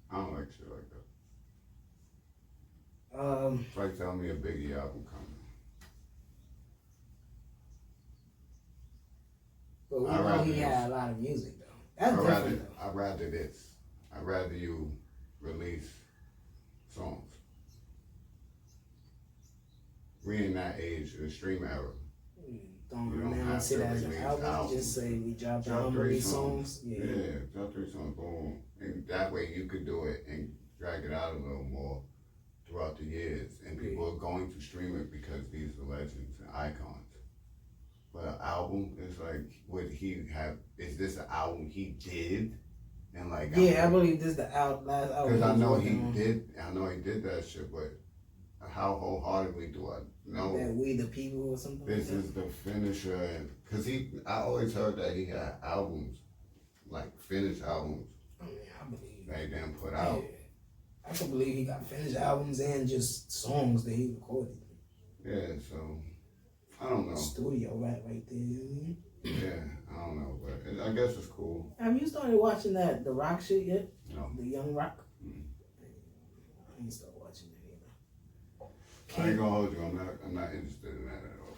I don't like shit like that. It's like telling me a Biggie album coming. But we know he had a lot of music though. That's different though. I'd rather this. I'd rather you release songs. We in that age, the stream era. Don't announce it as an album. Just say we dropped unreleased songs. Yeah, drop 3 songs, boom. And that way you could do it and drag it out a little more throughout the years. And people are going to stream it because these are legends and icons. But an album is like, would he have, is this an album he did? And like, yeah, I believe this is the last album. Because I know he did that shit, but how wholeheartedly do I know that We the People or something? This is the finisher, because I always heard that he had albums, like finished albums. I mean, I believe they didn't put out. Yeah. I can believe he got finished albums and just songs that he recorded. Yeah, so I don't know. Studio right there. Yeah, I don't know, but I guess it's cool. Have you started watching The Rock shit yet? No. The Young Rock? Mm. I ain't started watching it either. I ain't gonna hold you. I'm not interested in that at all.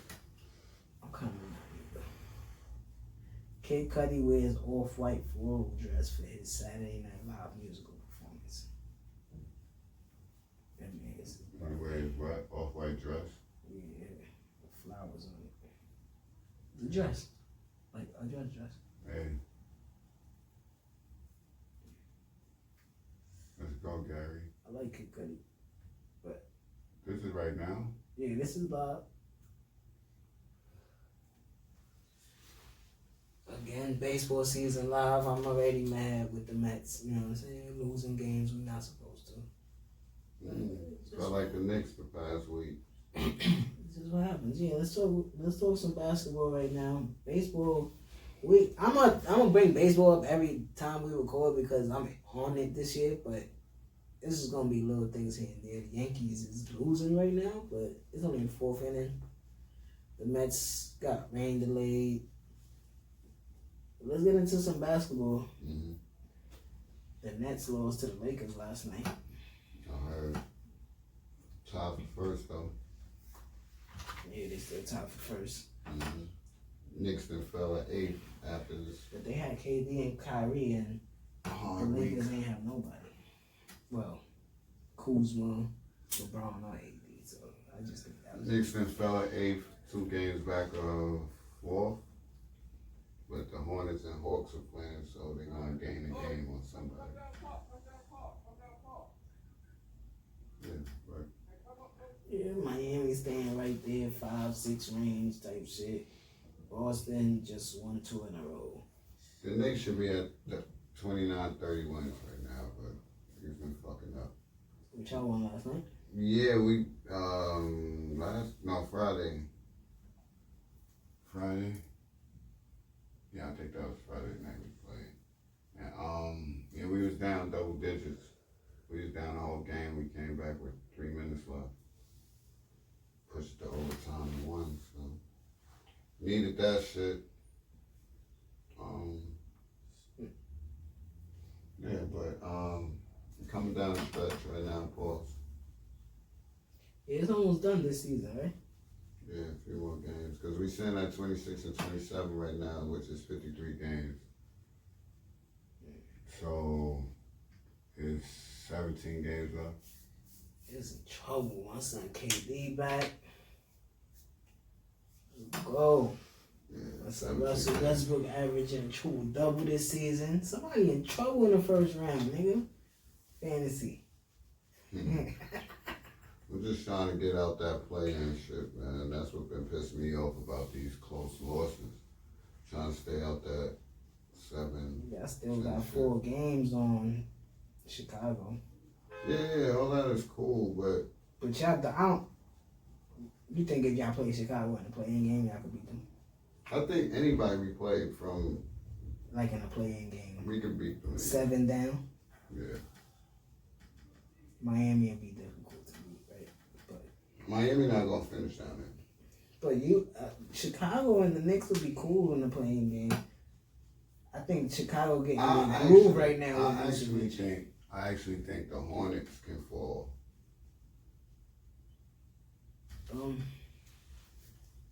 I'm kind of not either. Kid Cudi wears off-white floral dress for his Saturday Night Live musical performance. That man is. He wears what? Off-white dress? Yeah, with flowers on it. The dress. Like a dress. Hey. Let's go, Gary. I like Kid Cudi. But this is right now? Yeah, this is live. Again, baseball season live. I'm already mad with the Mets. You know what I'm saying? Losing games we're not supposed to. I like the Knicks the past week. This is what happens. Yeah, let's talk some basketball right now. Baseball. I'm gonna bring baseball up every time we record because I'm on it this year. But this is gonna be little things here and there. The Yankees is losing right now, but it's only in 4th inning. The Mets got rain delayed. Let's get into some basketball. Mm-hmm. The Nets lost to the Lakers last night. I heard. Tied for first though. Yeah, they still tied for first. Mm-hmm. Knicks then fell at 8th after this. But they had KD and Kyrie, and the Lakers ain't have nobody. Well, Kuzma, LeBron, or AD. So I just think that was. Knicks then fell at 8th, 2 games back of 4th. But the Hornets and Hawks are playing, so they're gonna gain a game on somebody. Yeah, right. Yeah, Miami staying right there, 5-6 range type shit. Boston just won 2 in a row. The Knicks should be at the 29-30 wins right now, but he's been fucking up. Which y'all won last night? Yeah, we Friday. Friday? Yeah, I think that was Friday night we played. And yeah, we was down double digits. We was down the whole game. We came back with 3 minutes left. Pushed to overtime and won, so needed that shit. Yeah, but coming down the stretch right now, pause. Yeah, it's almost done this season, right? Yeah, a few more games. Because we're sitting at 26 and 27 right now, which is 53 games. So, it's 17 games left. It's in trouble. My son KD back. Let's go. Yeah, My son Russell Westbrook averaging a triple double this season. Somebody in trouble in the first round, nigga. Fantasy. We're just trying to get out that play-in shit, man. That's what been pissing me off about these close losses. Trying to stay out that 7. Yeah, I still got 4 games on Chicago. Yeah, all that is cool, but y'all, you think if y'all play Chicago in the play-in game, y'all could beat them? I think anybody we played from, like in a play-in game, we could beat them. 7 down. Yeah. Miami would be difficult to beat, right? But Miami not gonna finish down there. But Chicago and the Knicks would be cool in the play-in game. I think Chicago getting in the groove right now. I actually think the Hornets can fall.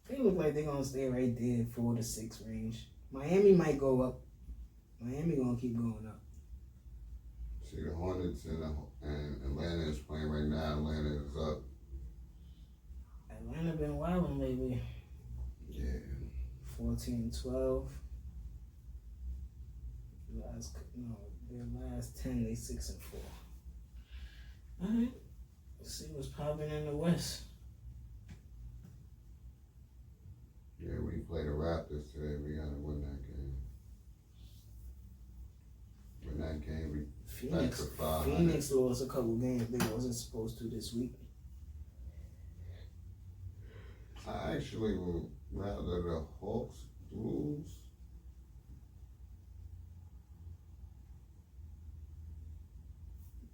They look like they're gonna stay right there, 4 to 6 range. Miami might go up. Miami gonna keep going up. See, the Hornets and Atlanta is playing right now. Atlanta is up. Atlanta been wilding lately. Yeah. 14-12. Their last 10, they 6-4. Alright. Let's see what's popping in the West. Yeah, we play the Raptors today. We gotta win that game. Win that game, we back to 500. Phoenix lost a couple games they wasn't supposed to this week. I actually would rather the Hawks lose.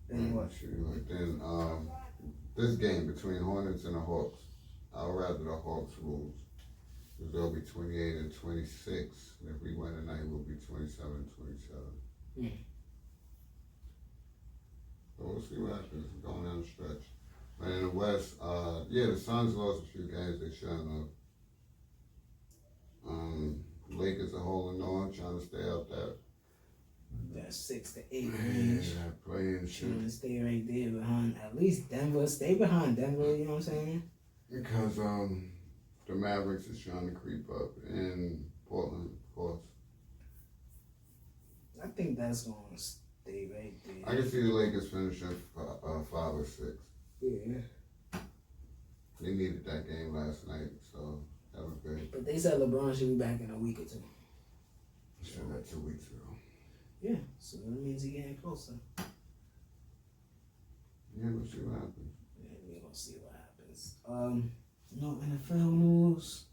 Then what? Then this game between Hornets and the Hawks, I'd rather the Hawks lose. Because they'll be 28 and 26. And if we win tonight, we'll be 27 and 27. Mm. So we'll see what happens going down the stretch. But in the West, yeah, the Suns lost a few games they shouldn't have. Lakers are holding on, trying to stay out there. That 6 to 8 range. Yeah, playing shit. Trying to stay right there behind at least Denver. Stay behind Denver, you know what I'm saying? Because the Mavericks is trying to creep up in Portland, of course. I think that's going to stay right there. I can see the Lakers finishing 5 or 6. Yeah. They needed that game last night, so that was good. But they said LeBron should be back in a week or 2. Said that 2 weeks ago. Yeah, so that means he's getting closer. Yeah, we'll see what happens. Yeah, we're going to see what happens. No NFL news.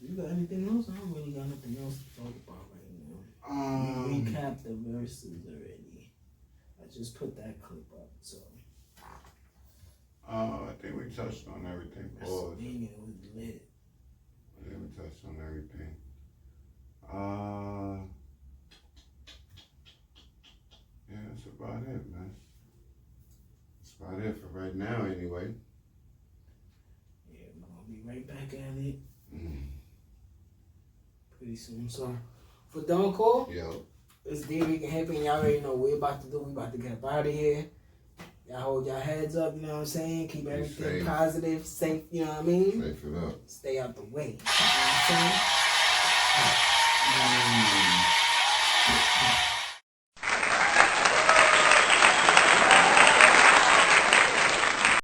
You got anything else? I don't really got nothing else to talk about right now. We recapped the verses already. I just put that clip up, so. I think we touched on everything. Pause. It was lit. I think we touched on everything. Yeah, that's about it, man. That's about it for right now, anyway. right back at it. Mm. Pretty soon. So, for Don Core, Yo. it's D Dricanhippie, and y'all already know what we're about to do. We about to get up out of here. Y'all hold y'all heads up, you know what I'm saying? Keep everything safe. Positive, safe, you know what I mean? Safe it up. Stay out the way. You know what I'm saying?